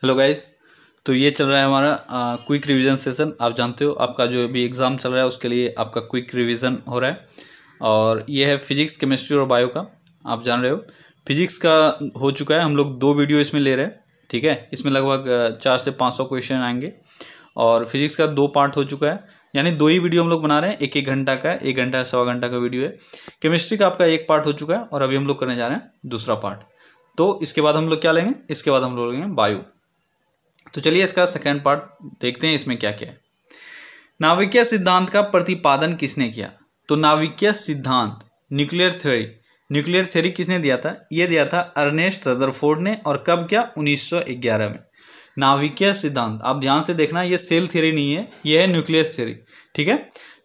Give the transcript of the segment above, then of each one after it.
Hello guys. तो ये चल रहा है हमारा क्विक रिवीजन सेशन। आप जानते हो आपका जो भी एग्ज़ाम चल रहा है उसके लिए आपका क्विक रिवीजन हो रहा है। और ये है फिजिक्स, केमिस्ट्री और बायो का। आप जान रहे हो फिजिक्स का हो चुका है, हम लोग 2 वीडियो इसमें ले रहे हैं। ठीक है, इसमें लगभग 400 से 500 क्वेश्चन आएंगे। और फिजिक्स का 2 पार्ट हो चुका है, यानी 2 ही वीडियो हम लोग बना रहे हैं। 1-1 घंटा का, 1 घंटा सवा घंटा का वीडियो है। केमिस्ट्री का आपका 1 पार्ट हो चुका है और अभी हम लोग करने जा रहे हैं दूसरा पार्ट। तो इसके बाद हम लोग क्या लेंगे, इसके बाद हम लोग लेंगे बायो। तो चलिए इसका सेकेंड पार्ट देखते हैं, इसमें क्या क्या है। नाभिकीय सिद्धांत का प्रतिपादन किसने किया? तो नाभिकीय सिद्धांत, न्यूक्लियर थ्योरी किसने दिया था? ये दिया था अर्नेस्ट रदरफोर्ड ने। और कब किया? 1911 में। नाभिकीय सिद्धांत आप ध्यान से देखना, ये सेल थ्योरी नहीं है, ये है न्यूक्लियर थ्योरी। ठीक है,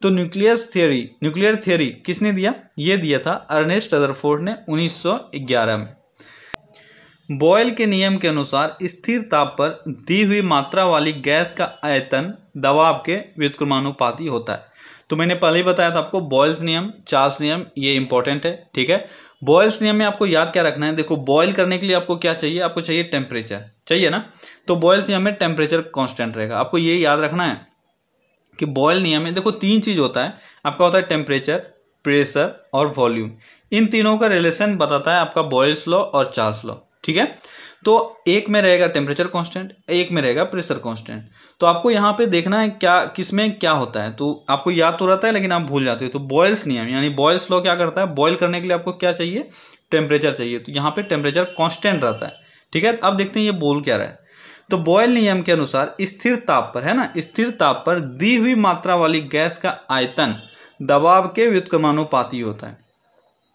तो न्यूक्लियर थ्योरी किसने दिया? ये दिया था अर्नेस्ट रदरफोर्ड ने 1911 में। बॉयल के नियम के अनुसार स्थिर ताप पर दी हुई मात्रा वाली गैस का आयतन दबाव के व्युत्क्रमानुपाती होता है। तो मैंने पहले ही बताया था आपको, बॉयल्स नियम, चार्ल्स नियम, ये इंपॉर्टेंट है। ठीक है, बॉयल्स नियम में आपको याद क्या रखना है? देखो, बॉयल करने के लिए आपको क्या चाहिए? आपको चाहिए टेम्परेचर, चाहिए ना। तो बॉयल्स नियम में टेम्परेचर कॉन्स्टेंट रहेगा। आपको ये याद रखना है कि बॉयल नियम में देखो 3 चीज होता है आपका, होता है टेम्परेचर, प्रेशर और वॉल्यूम। इन तीनों का रिलेशन बताता है आपका बॉयल्स लॉ और चार्ल्स लॉ। ठीक है, तो एक में रहेगा टेम्परेचर कांस्टेंट, एक में रहेगा प्रेशर कांस्टेंट। तो आपको यहाँ पे देखना है क्या किसमें क्या होता है। तो आपको याद तो रहता है लेकिन आप भूल जाते हो। तो बॉयल्स नियम यानी बॉयल्स लॉ क्या करता है? बॉयल करने के लिए आपको क्या चाहिए? टेम्परेचर चाहिए। तो यहाँ पे टेम्परेचर कांस्टेंट रहता है। ठीक है, अब देखते हैं ये बोल क्या रहा है। तो बॉयल नियम के अनुसार स्थिर ताप पर, है ना, स्थिर ताप पर दी हुई मात्रा वाली गैस का आयतन दबाव के व्युत्क्रमानुपाती होता है।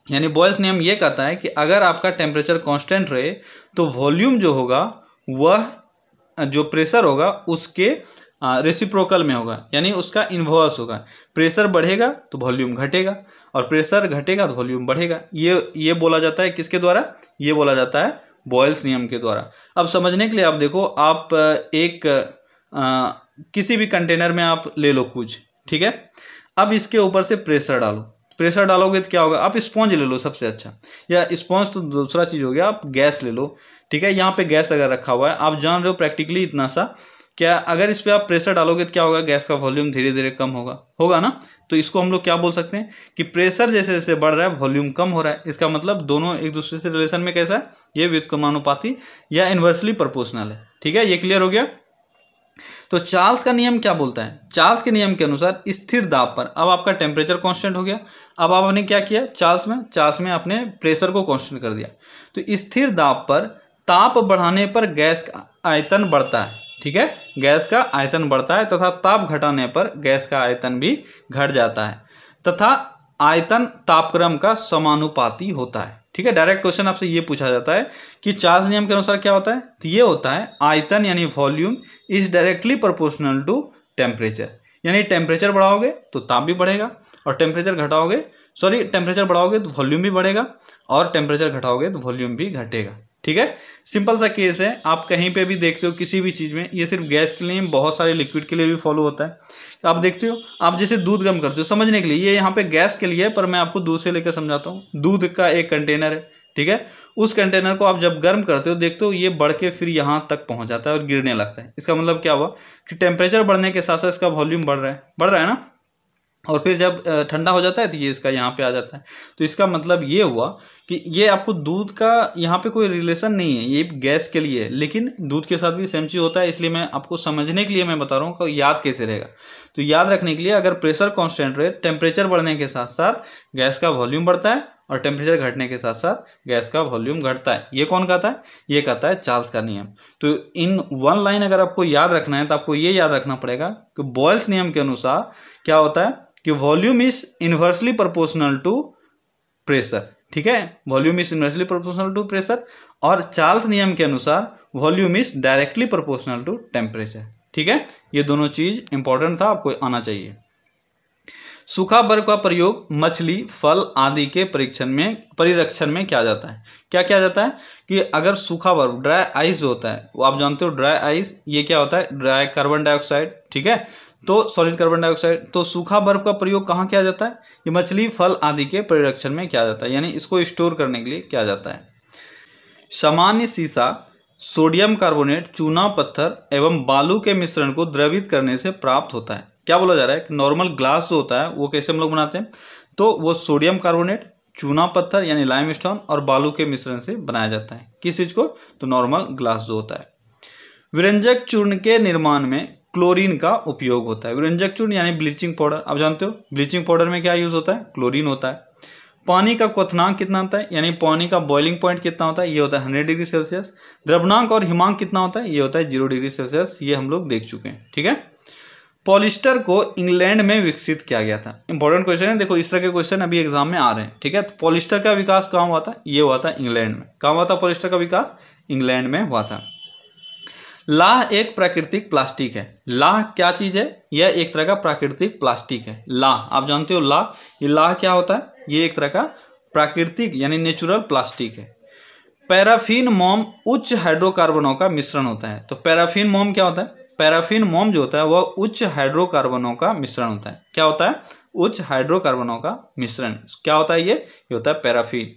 यानी बॉयल्स नियम ये कहता है कि अगर आपका टेम्परेचर कांस्टेंट रहे तो वॉल्यूम जो होगा वह जो प्रेशर होगा उसके रेसिप्रोकल में होगा, यानी उसका इन्वर्स होगा। प्रेशर बढ़ेगा तो वॉल्यूम घटेगा और प्रेशर घटेगा तो वॉल्यूम बढ़ेगा। ये बोला जाता है किसके द्वारा? ये बोला जाता है बॉयल्स नियम के द्वारा। अब समझने के लिए आप देखो, आप किसी भी कंटेनर में आप ले लो कुछ, ठीक है। अब इसके ऊपर से प्रेशर डालो, प्रेशर डालोगे तो क्या होगा? आप स्पॉन्ज ले लो सबसे अच्छा, या स्पॉन्ज तो दूसरा चीज़ हो गया, आप गैस ले लो। ठीक है, यहाँ पे गैस अगर रखा हुआ है, आप जान रहे हो प्रैक्टिकली इतना सा, क्या अगर इस पर आप प्रेशर डालोगे तो क्या होगा? गैस का वॉल्यूम धीरे धीरे कम होगा ना। तो इसको हम लोग क्या बोल सकते हैं कि प्रेशर जैसे जैसे बढ़ रहा है वॉल्यूम कम हो रहा है। इसका मतलब दोनों एक दूसरे से रिलेशन में कैसा है? ये व्युत्क्रमानुपाती या इन्वर्सली प्रोपोर्शनल है। ठीक है, ये क्लियर हो गया। तो चार्ल्स का नियम क्या बोलता है? चार्ल्स के नियम के अनुसार स्थिर दाब पर, अब आपका टेम्परेचर कांस्टेंट हो गया, अब आपने क्या किया? चार्ल्स में आपने प्रेशर को कांस्टेंट कर दिया। तो स्थिर दाब पर ताप बढ़ाने पर गैस का आयतन बढ़ता है। ठीक है, गैस का आयतन बढ़ता है तथा ताप घटाने पर गैस का आयतन भी घट जाता है तथा आयतन तापक्रम का समानुपाती होता है। ठीक है, डायरेक्ट क्वेश्चन आपसे ये पूछा जाता है कि चार्ल्स नियम के अनुसार क्या होता है? तो ये होता है आयतन यानी volume is directly proportional to temperature. यानी टेम्परेचर बढ़ाओगे तो ताप भी बढ़ेगा, और टेम्परेचर बढ़ाओगे तो वॉल्यूम भी बढ़ेगा, और टेम्परेचर घटाओगे तो वॉल्यूम भी घटेगा। ठीक है, सिंपल सा केस है। आप कहीं पे भी देखते हो किसी भी चीज़ में, ये सिर्फ गैस के लिए, बहुत सारे लिक्विड के लिए भी फॉलो होता है। आप देखते हो, आप जैसे दूध गर्म करते हो, समझने के लिए ये यहाँ पे गैस के लिए है, पर मैं आपको दूध से लेकर समझाता हूँ। दूध का एक कंटेनर है, ठीक है, उस कंटेनर को आप जब गर्म करते हो, देखते हो ये बढ़ के फिर यहाँ तक पहुँच जाता है और गिरने लगता है। इसका मतलब क्या हुआ कि टेम्परेचर बढ़ने के साथ साथ इसका वॉल्यूम बढ़ रहा है ना। और फिर जब ठंडा हो जाता है तो ये इसका यहाँ पे आ जाता है। तो इसका मतलब ये हुआ कि ये आपको दूध का यहाँ पे कोई रिलेशन नहीं है, ये गैस के लिए है, लेकिन दूध के साथ भी सेम चीज़ होता है। इसलिए मैं आपको समझने के लिए मैं बता रहा हूँ कि याद कैसे रहेगा। तो याद रखने के लिए, अगर प्रेशर कांस्टेंट रहे, टेम्परेचर बढ़ने के साथ साथ गैस का वॉल्यूम बढ़ता है, और टेम्परेचर घटने के साथ साथ गैस का वॉल्यूम घटता है। ये कौन कहता है? ये कहता है चार्ल्स का नियम। तो इन वन लाइन अगर आपको याद रखना है तो आपको ये याद रखना पड़ेगा कि बॉयल्स नियम के अनुसार क्या होता है कि volume is inversely proportional to pressure. ठीक है, volume is inversely proportional to pressure, और चार्ल्स नियम के अनुसार volume is directly proportional to temperature. ठीक है, ये दोनों चीज इंपॉर्टेंट था, आपको आना चाहिए। सूखा बर्फ का प्रयोग मछली, फल आदि के परिरक्षण में किया जाता है। क्या किया जाता है कि अगर सूखा बर्फ, ड्राई आइस जो होता है, वो आप जानते हो ड्राई आइस, ये क्या होता है? Dry carbon dioxide. ठीक है, तो सॉलिड कार्बन डाइऑक्साइड। तो सूखा बर्फ का प्रयोग कहाँ किया जाता है? ये मछली, फल आदि के परिरक्षण में किया जाता है, यानी इसको स्टोर करने के लिए किया जाता है। सामान्य शीशा सोडियम कार्बोनेट चूना पत्थर एवं बालू के मिश्रण को द्रवित करने से प्राप्त होता है। क्या बोला जा रहा है कि नॉर्मल ग्लास जो होता है वो कैसे हम लोग बनाते हैं, तो वो सोडियम कार्बोनेट चूना पत्थर यानी लाइमस्टोन और बालू के मिश्रण से बनाया जाता है। किस चीज को, तो नॉर्मल ग्लास जो होता है। विरंजक चूर्ण के निर्माण में क्लोरीन का उपयोग होता है। विरंजक चूर्ण यानी ब्लीचिंग पाउडर, आप जानते हो ब्लीचिंग पाउडर में क्या यूज होता है, क्लोरीन होता है। पानी का क्वथनांक कितना होता है, यानी पानी का बॉइलिंग पॉइंट कितना होता है, ये होता है 100 डिग्री सेल्सियस। द्रवनांक और हिमांक कितना होता है, ये होता है 0 डिग्री सेल्सियस। ये हम लोग देख चुके हैं, ठीक है। पॉलिस्टर को इंग्लैंड में विकसित किया गया था। इंपॉर्टेंट क्वेश्चन है, देखो इस तरह के क्वेश्चन अभी एग्जाम में आ रहे हैं, ठीक है। तो पॉलिस्टर का विकास कहाँ हुआ था, ये हुआ था इंग्लैंड में। कहाँ हुआ था पॉलिस्टर का विकास, इंग्लैंड में हुआ था। लाह एक प्राकृतिक प्लास्टिक है। लाह क्या चीज है, यह एक तरह का प्राकृतिक प्लास्टिक है। लाह आप जानते हो, लाह, ये लाह क्या होता है, ये एक तरह का प्राकृतिक यानी नेचुरल प्लास्टिक है। पैराफिन मोम उच्च हाइड्रोकार्बनों का मिश्रण होता है। तो पैराफिन मोम क्या होता है, पैराफिन मोम जो होता है वह उच्च हाइड्रोकार्बनों का मिश्रण होता है। क्या होता है, उच्च हाइड्रोकार्बनों का मिश्रण। क्या होता है, ये होता है पैराफिन।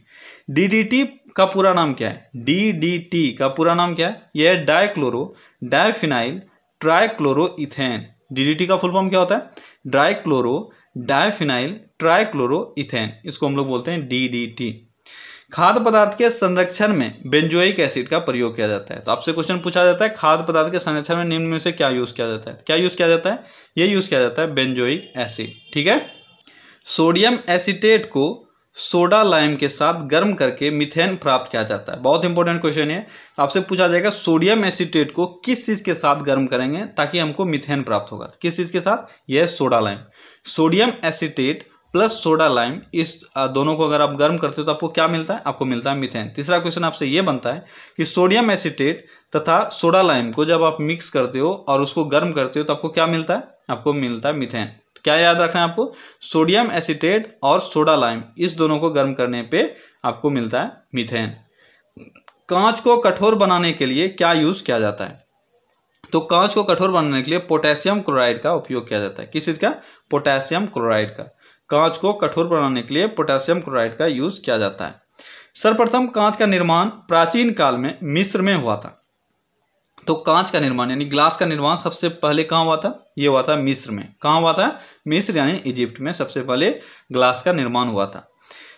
डीडीटी का पूरा नाम क्या है, डीडीटी का पूरा नाम क्या है, यह है डाइक्लोरो डाइफिनाइल ट्राइक्लोरोइथेन। डीडीटी का फुल फॉर्म क्या होता है, डाइक्लोरो डाइफिनाइल ट्राइक्लोरोइथेन, इसको हम लोग बोलते हैं डीडीटी। खाद्य पदार्थ के संरक्षण में बेंजोइक एसिड का प्रयोग किया जाता है। तो आपसे क्वेश्चन पूछा जाता है खाद्य पदार्थ के संरक्षण में निम्न में से क्या यूज किया जाता है, क्या यूज किया जाता है, ये यूज किया जाता है बेंजोइक एसिड, ठीक है। सोडियम एसीटेट को सोडा लाइम के साथ गर्म करके मीथेन प्राप्त किया जाता है। बहुत इंपॉर्टेंट क्वेश्चन है, आपसे पूछा जाएगा सोडियम एसीटेट को किस चीज के साथ गर्म करेंगे ताकि हमको मीथेन प्राप्त होगा, किस चीज के साथ, यह soda lime. Sodium acetate plus soda lime, इस दोनों को अगर आप गर्म करते हो तो आपको क्या मिलता है, आपको मिलता है मीथेन। तीसरा क्वेश्चन आपसे ये बनता है कि सोडियम एसीटेट तथा सोडा लाइम को जब आप मिक्स करते हो और उसको गर्म करते हो तो आपको क्या मिलता है, आपको मिलता है मीथेन। क्या याद रखना है आपको, सोडियम एसीटेट और सोडा लाइम इस दोनों को गर्म करने पे आपको मिलता है मीथेन। कांच को कठोर बनाने के लिए क्या यूज किया जाता है, तो कांच को कठोर बनाने के लिए पोटेशियम क्लोराइड का उपयोग किया जाता है। किस चीज का, पोटेशियम क्लोराइड का। कांच को कठोर बनाने के लिए पोटेशियम क्लोराइड का यूज किया जाता है। सर्वप्रथम कांच का निर्माण प्राचीन काल में मिस्र में हुआ था। तो कांच का निर्माण यानी ग्लास का निर्माण सबसे पहले कहाँ हुआ था, ये हुआ था मिस्र में। कहाँ हुआ था, मिस्र यानी इजिप्ट में सबसे पहले ग्लास का निर्माण हुआ था।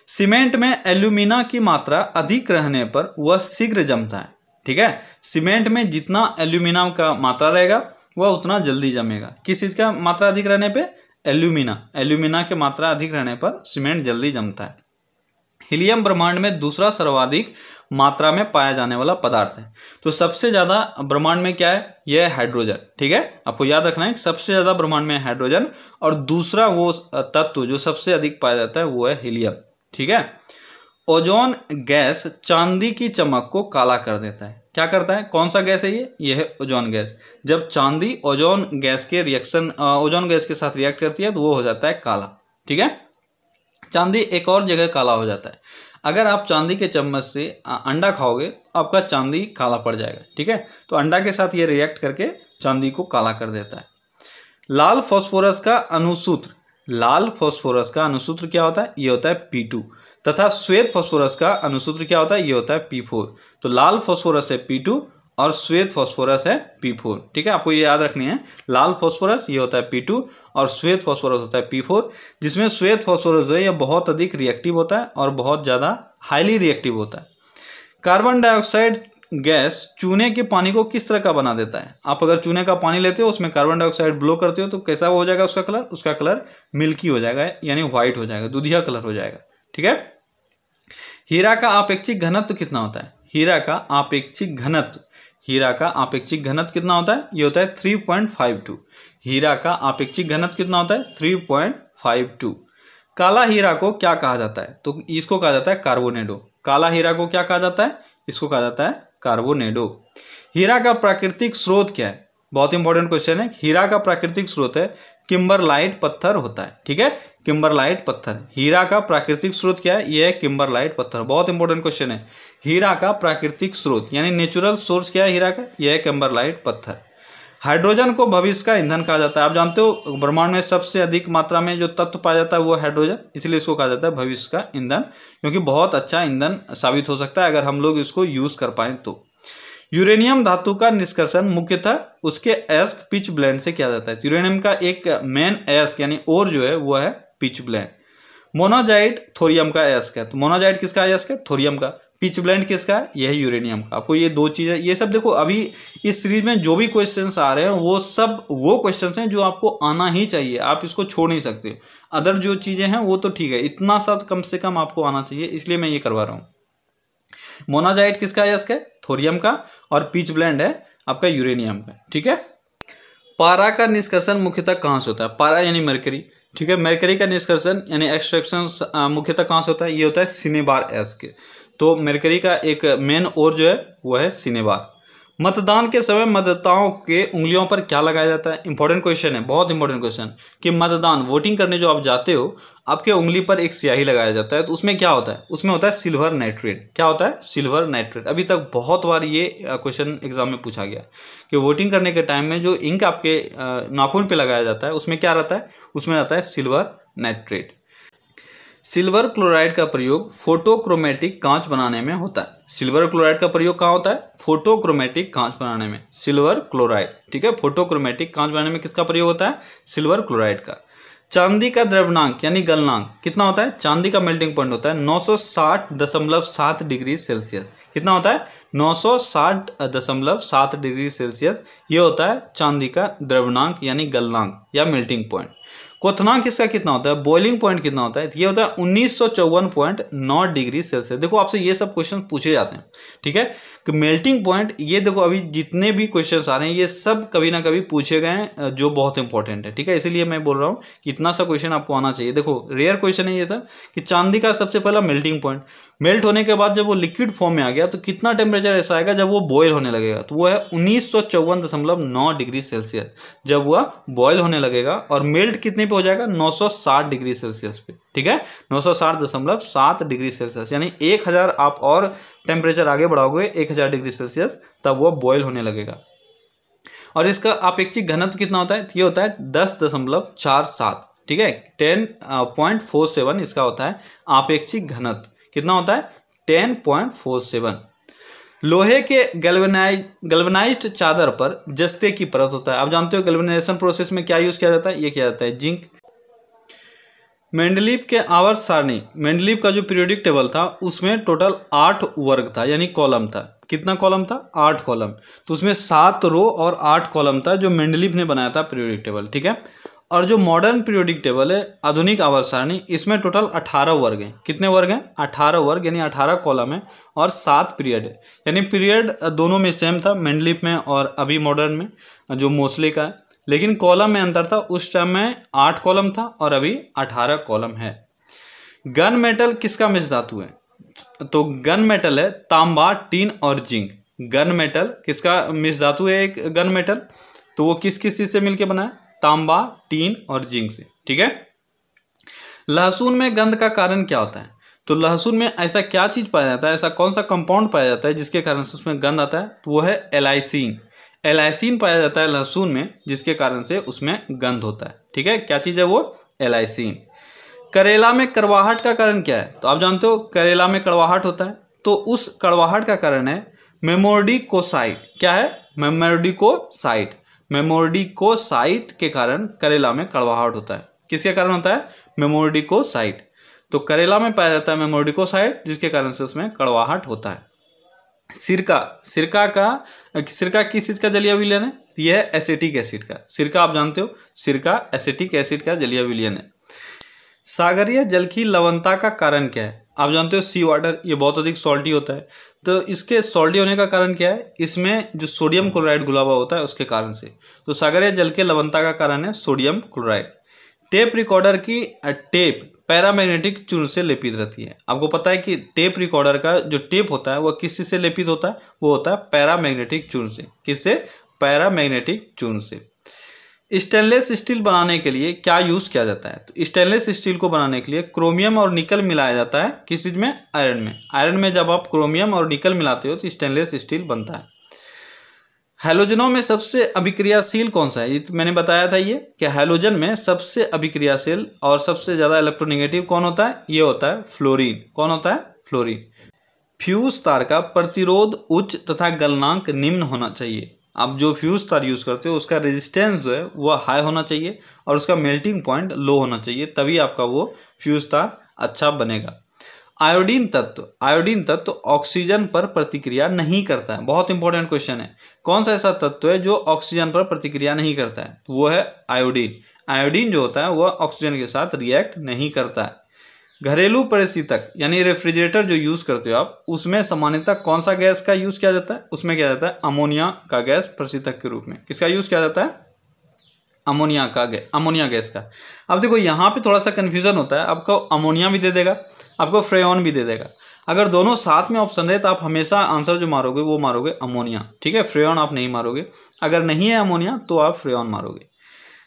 सीमेंट में एल्यूमिना की मात्रा अधिक रहने पर वह शीघ्र जमता है, ठीक है। सीमेंट में जितना एल्यूमिना का मात्रा रहेगा वह उतना जल्दी जमेगा। किस चीज का मात्रा अधिक रहने पे, एल्यूमिना की मात्रा अधिक रहने पर सीमेंट जल्दी जमता है। हीलियम ब्रह्मांड में दूसरा सर्वाधिक मात्रा में पाया जाने वाला पदार्थ है। तो सबसे ज्यादा ब्रह्मांड में क्या है, यह है हाइड्रोजन, ठीक है। आपको याद रखना है सबसे ज्यादा ब्रह्मांड में हाइड्रोजन और दूसरा वो तत्व जो सबसे अधिक पाया जाता है वो है हीलियम, ठीक है। ओजोन गैस चांदी की चमक को काला कर देता है। क्या करता है, कौन सा गैस है ये है ओजोन गैस। जब चांदी ओजोन गैस के रिएक्शन ओजोन गैस के साथ रिएक्ट करती है तो वो हो जाता है काला, ठीक है। चांदी एक और जगह काला हो जाता है, अगर आप चांदी के चम्मच से अंडा खाओगे आपका चांदी काला पड़ जाएगा, ठीक है। तो अंडा के साथ ये रिएक्ट करके चांदी को काला कर देता है। लाल फास्फोरस का अनुसूत्र, लाल फास्फोरस का अनुसूत्र क्या होता है, ये होता है P2 तथा श्वेत फास्फोरस का अनुसूत्र क्या होता है, ये होता है P4। तो लाल फास्फोरस है P2 और श्वेत फास्फोरस है P4, ठीक है। आपको ये याद रखनी है, लाल फास्फोरस ये होता है P2 और श्वेत फास्फोरस होता है P4, जिसमें श्वेत फास्फोरस जो है ये बहुत अधिक रिएक्टिव होता है और बहुत ज़्यादा हाईली रिएक्टिव होता है। कार्बन डाइऑक्साइड गैस चूने के पानी को किस तरह का बना देता है। आप अगर चूने का पानी लेते हो उसमें कार्बन डाइऑक्साइड ब्लो करते हो तो कैसा हो जाएगा उसका कलर, उसका कलर मिल्की हो जाएगा यानी व्हाइट हो जाएगा, दूधिया कलर हो जाएगा, ठीक है। हीरा का आपेक्षिक घनत्व कितना होता है, हीरा का आपेक्षिक घनत्व, हीरा का आपेक्षिक घनत्व कितना होता है, ये होता है 3.52। हीरा का आपेक्षिक घनत्व कितना होता है, 3.52। काला हीरा को क्या कहा जाता है, तो इसको कहा जाता है कार्बोनेडो। काला हीरा को क्या कहा जाता है, इसको कहा जाता है कार्बोनेडो। हीरा का प्राकृतिक स्रोत क्या है, बहुत इंपॉर्टेंट क्वेश्चन है। हीरा का प्राकृतिक स्रोत है किम्बरलाइट पत्थर होता है, ठीक है, किम्बरलाइट पत्थर। हीरा का प्राकृतिक स्रोत क्या है, यह है किम्बरलाइट पत्थर। बहुत इंपॉर्टेंट क्वेश्चन है, हीरा का प्राकृतिक स्रोत यानी नेचुरल सोर्स क्या है हीरा का, यह है किम्बरलाइट पत्थर। हाइड्रोजन को भविष्य का ईंधन कहा जाता है। आप जानते हो ब्रह्मांड में सबसे अधिक मात्रा में जो तत्व पाया जाता है वो हाइड्रोजन, इसलिए इसको कहा जाता है भविष्य का ईंधन, क्योंकि बहुत अच्छा ईंधन साबित हो सकता है अगर हम लोग इसको यूज कर पाए तो। यूरेनियम धातु का निष्कर्षण मुख्यतः उसके अयस्क पिच ब्लेंड से किया जाता है। यूरेनियम का एक मेन अयस्क यानी ओर जो है वो है पिच ब्लेंड। मोनाजाइट थोरियम का अयस्क है, तो मोनाजाइट किसका अयस्क है? थोरियम का। पिच ब्लेंड किसका है? यह है यूरेनियम का। आपको ये दो चीजें, ये सब देखो अभी इस सीरीज में जो भी क्वेश्चंस आ रहे हैं वो सब वो क्वेश्चंस हैं जो आपको आना ही चाहिए, आप इसको छोड़ नहीं सकते। अदर जो चीजें हैं वो तो ठीक है, इतना सा कम से कम आपको आना चाहिए, इसलिए मैं ये करवा रहा हूँ। मोनाजाइट किसका अयस्क है? थोरियम का। और पिच ब्लेंड है आपका यूरेनियम का। ठीक है। पारा का निष्कर्षण मुख्यतः कहाँ से होता है? पारा यानी मरकरी। ठीक है। मरकरी का निष्कर्षण यानी एक्सट्रैक्शन मुख्यतः कहाँ से होता है? ये होता है सिनेबार अयस्क। तो मरकरी का एक मेन ओर जो है वो है सिनेबार। मतदान के समय मतदाताओं के उंगलियों पर क्या लगाया जाता है? इंपॉर्टेंट क्वेश्चन है, बहुत इंपॉर्टेंट क्वेश्चन। कि मतदान वोटिंग करने जो आप जाते हो, आपके उंगली पर एक स्याही लगाया जाता है, तो उसमें क्या होता है? उसमें होता है सिल्वर नाइट्रेट। क्या होता है? Silver nitrate. अभी तक बहुत बार ये क्वेश्चन एग्जाम में पूछा गया कि वोटिंग करने के टाइम में जो इंक आपके नाखून पे लगाया जाता है उसमें क्या रहता है? उसमें रहता है सिल्वर नाइट्रेट। सिल्वर क्लोराइड का प्रयोग फोटोक्रोमेटिक कांच बनाने में होता है। सिल्वर क्लोराइड का प्रयोग कहाँ होता है? फोटोक्रोमेटिक कांच बनाने में। सिल्वर क्लोराइड, ठीक है। फोटोक्रोमेटिक कांच बनाने में किसका प्रयोग होता है? सिल्वर क्लोराइड का। चांदी का द्रव्यनांक यानी गलनांक कितना होता है? चांदी का मेल्टिंग पॉइंट होता है 960.7 डिग्री सेल्सियस। कितना होता है? 960.7 डिग्री सेल्सियस। ये होता है चांदी का द्रव्यनांक यानी गलनांक या मेल्टिंग पॉइंट। क्वथनांक इसका कितना होता है? बॉइलिंग पॉइंट कितना होता है? ये होता है 1954.9 डिग्री सेल्सियस। देखो आपसे ये सब क्वेश्चन पूछे जाते हैं, ठीक है। कि मेल्टिंग पॉइंट, ये देखो अभी जितने भी क्वेश्चंस आ रहे हैं ये सब कभी ना कभी पूछे गए हैं जो बहुत इंपॉर्टेंट है, ठीक है। इसीलिए मैं बोल रहा हूँ कि इतना सा क्वेश्चन आपको आना चाहिए। देखो रेयर क्वेश्चन है ये था कि चांदी का सबसे पहला मेल्टिंग पॉइंट, मेल्ट होने के बाद जब वो लिक्विड फॉर्म में आ गया तो कितना टेम्परेचर ऐसा आएगा जब वो बॉयल होने लगेगा? तो वो है 1954.9 डिग्री सेल्सियस। जब वह बॉयल होने लगेगा और मेल्ट कितने पे हो जाएगा? 960 डिग्री सेल्सियस पे, ठीक है। 960.7 डिग्री सेल्सियस, यानी 1000 आप और टेम्परेचर आगे बढ़ाओगे 1000 डिग्री सेल्सियस, तब वो बॉयल होने लगेगा। और इसका अपेक्षिक घनत्व कितना होता है? ये होता है 10.47, ठीक है। 10.47 इसका होता है अपेक्षिक घनत्व। कितना होता है? 10.47। लोहे के गैल्वेनाइज्ड चादर पर जस्ते की परत होता है। आप जानते हो गैल्वेनाइजेशन प्रोसेस में क्या यूज किया जाता है? ये किया जाता है जिंक। मेंडलीव के आवर्त सारणी, मेंडलीव का जो पीरियोडिक टेबल था उसमें टोटल 8 वर्ग था यानी कॉलम था। कितना कॉलम था? 8 कॉलम। तो उसमें 7 रो और 8 कॉलम था जो मेंडलीव ने बनाया था पीरियोडिक टेबल, ठीक है। और जो मॉडर्न पीरियोडिक टेबल है, आधुनिक आवर्त सारणी, इसमें टोटल 18 वर्ग हैं। कितने वर्ग हैं? 18 वर्ग, यानी 18 कॉलम है और 7 पीरियड है। यानी पीरियड दोनों में सेम था, मेंडलीव में और अभी मॉडर्न में जो मोस्टली का है, लेकिन कॉलम में अंतर था। उस टाइम में 8 कॉलम था और अभी 18 कॉलम है। गन मेटल किसका मिश्र धातु है? तो गन मेटल है तांबा, टीन और जिंक। गन मेटल किसका मिश्र धातु है? एक गन मेटल, तो वो किस किस चीज से मिलकर बना है? तांबा, टीन और जिंक से, ठीक है। लहसुन में गंध का कारण क्या होता है? तो लहसुन में ऐसा क्या चीज पाया जाता है, ऐसा कौन सा कंपाउंड पाया जाता है जिसके कारण से उसमें गंध आता है? तो वो है एलाइसिन। एलाइसिन पाया जाता है लहसुन में, जिसके कारण से उसमें गंध होता है, ठीक है। क्या चीज है वो? एलाइसिन। करेला में कड़वाहट का कारण क्या है? तो आप जानते हो करेला में कड़वाहट होता है, तो उस कड़वाहट का कारण है मेमोर्डिकोसाइट। क्या है? मेमोर्डिकोसाइट। मेमोर्डिकोसाइट के कारण करेला में कड़वाहट होता है। किसके कारण होता है? मेमोर्डिकोसाइट। तो करेला में पाया जाता है मेमोर्डिकोसाइट, जिसके कारण से उसमें कड़वाहट होता है। सिरका, सिरका किस चीज का जलीय विलयन है? यह है एसिटिक एसिड का। सिरका आप जानते हो, सिरका एसिटिक एसिड का जलीय विलयन है। सागरीय जल की लवणता का कारण क्या है? आप जानते हो सी वाटर, ये बहुत अधिक सॉल्टी होता है। तो इसके सॉल्टी होने का कारण क्या है? इसमें जो सोडियम क्लोराइड घुला हुआ होता है उसके कारण से। तो सागरीय जल के लवणता का कारण है सोडियम क्लोराइड। टेप रिकॉर्डर की टेप पैरामैग्नेटिक चूर्ण से लेपित रहती है। आपको पता है कि टेप रिकॉर्डर का जो टेप होता है वह किस से लेपित होता है? वो होता है पैरामैग्नेटिक चूर्ण से। किससे? पैरामैग्नेटिक चूर्ण से। स्टेनलेस स्टील बनाने के लिए क्या यूज किया जाता है? तो स्टेनलेस स्टील को बनाने के लिए क्रोमियम और निकल मिलाया जाता है। किस चीज में? आयरन में। आयरन में जब आप क्रोमियम और निकल मिलाते हो तो स्टेनलेस स्टील बनता है। हैलोजनों में सबसे अभिक्रियाशील कौन सा है? ये तो मैंने बताया था ये कि हैलोजन में सबसे अभिक्रियाशील और सबसे ज्यादा इलेक्ट्रोनेगेटिव कौन होता है? ये होता है फ्लोरीन। कौन होता है? फ्लोरीन। फ्यूज तार का प्रतिरोध उच्च तथा गलनांक निम्न होना चाहिए। आप जो फ्यूज तार यूज करते हो उसका रेजिस्टेंस जो है वो हाई होना चाहिए और उसका मेल्टिंग पॉइंट लो होना चाहिए, तभी आपका वो फ्यूज तार अच्छा बनेगा। आयोडीन तत्व ऑक्सीजन पर प्रतिक्रिया नहीं करता है। बहुत इंपॉर्टेंट क्वेश्चन है, कौन सा ऐसा तत्व है जो ऑक्सीजन पर प्रतिक्रिया नहीं करता है? तो वो है आयोडीन। आयोडीन जो होता है वह ऑक्सीजन के साथ रिएक्ट नहीं करता है। घरेलू परिस्थितक यानी रेफ्रिजरेटर जो यूज करते हो आप, उसमें सामान्यतः कौन सा गैस का यूज किया जाता है? उसमें किया जाता है अमोनिया का गैस परिस्थितक के रूप में। किसका यूज किया जाता है? अमोनिया गैस का। अब देखो यहाँ पे थोड़ा सा कंफ्यूजन होता है, आपको अमोनिया भी दे देगा, आपको फ्रेऑन भी दे देगा। अगर दोनों साथ में ऑप्शन रहे तो आप हमेशा आंसर जो मारोगे वो मारोगे अमोनिया, ठीक है, फ्रेऑन आप नहीं मारोगे। अगर नहीं है अमोनिया तो आप फ्रेऑन मारोगे।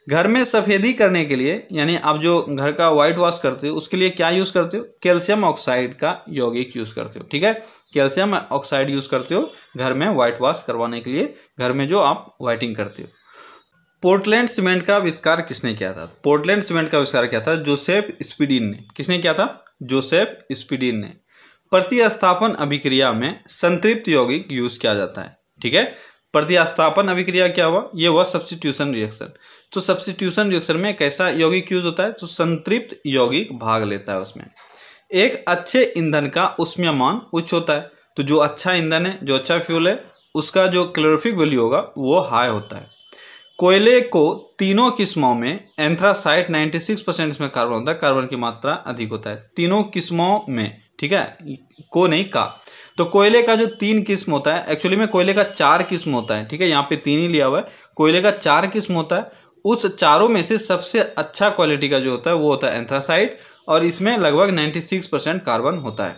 घर में सफ़ेदी करने के लिए यानी आप जो घर का वाइट वॉश करते हो उसके लिए क्या यूज़ करते हो? कैल्शियम ऑक्साइड का यौगिक यूज़ करते हो, ठीक है, कैल्शियम ऑक्साइड यूज़ करते हो घर में वाइट वॉश करवाने के लिए, घर में जो आप वाइटिंग करते हो। पोर्टलैंड सीमेंट का आविष्कार किसने किया था? पोर्टलैंड सीमेंट का आविष्कार किया था जोसेफ स्पीडिन ने। किसने किया था? जोसेफ स्पीडिन ने। प्रतिस्थापन अभिक्रिया में संतृप्त यौगिक यूज किया जाता है, ठीक है। प्रतिस्थापन अभिक्रिया क्या हुआ? ये हुआ सब्स्टिट्यूशन रिएक्शन। तो सब्स्टिट्यूशन रिएक्शन में कैसा यौगिक यूज होता है? तो संतृप्त यौगिक भाग लेता है उसमें। एक अच्छे ईंधन का ऊष्मीयमान उच्च होता है, तो जो अच्छा ईंधन है, जो अच्छा फ्यूल है, उसका जो कैलोरीफिक वैल्यू होगा वो हाई होता है। कोयले को तीनों किस्मों में एंथ्रासाइट 96% इसमें कार्बन होता है, कार्बन की मात्रा अधिक होता है तीनों किस्मों में, ठीक है, को नहीं का। तो कोयले का जो 3 किस्म होता है, एक्चुअली में कोयले का 4 किस्म होता है, ठीक है, यहाँ पे 3 ही लिया हुआ है। कोयले का 4 किस्म होता है, उस चारों में से सबसे अच्छा क्वालिटी का जो होता है वो होता है एंथ्रासाइट, और इसमें लगभग 96% कार्बन होता है।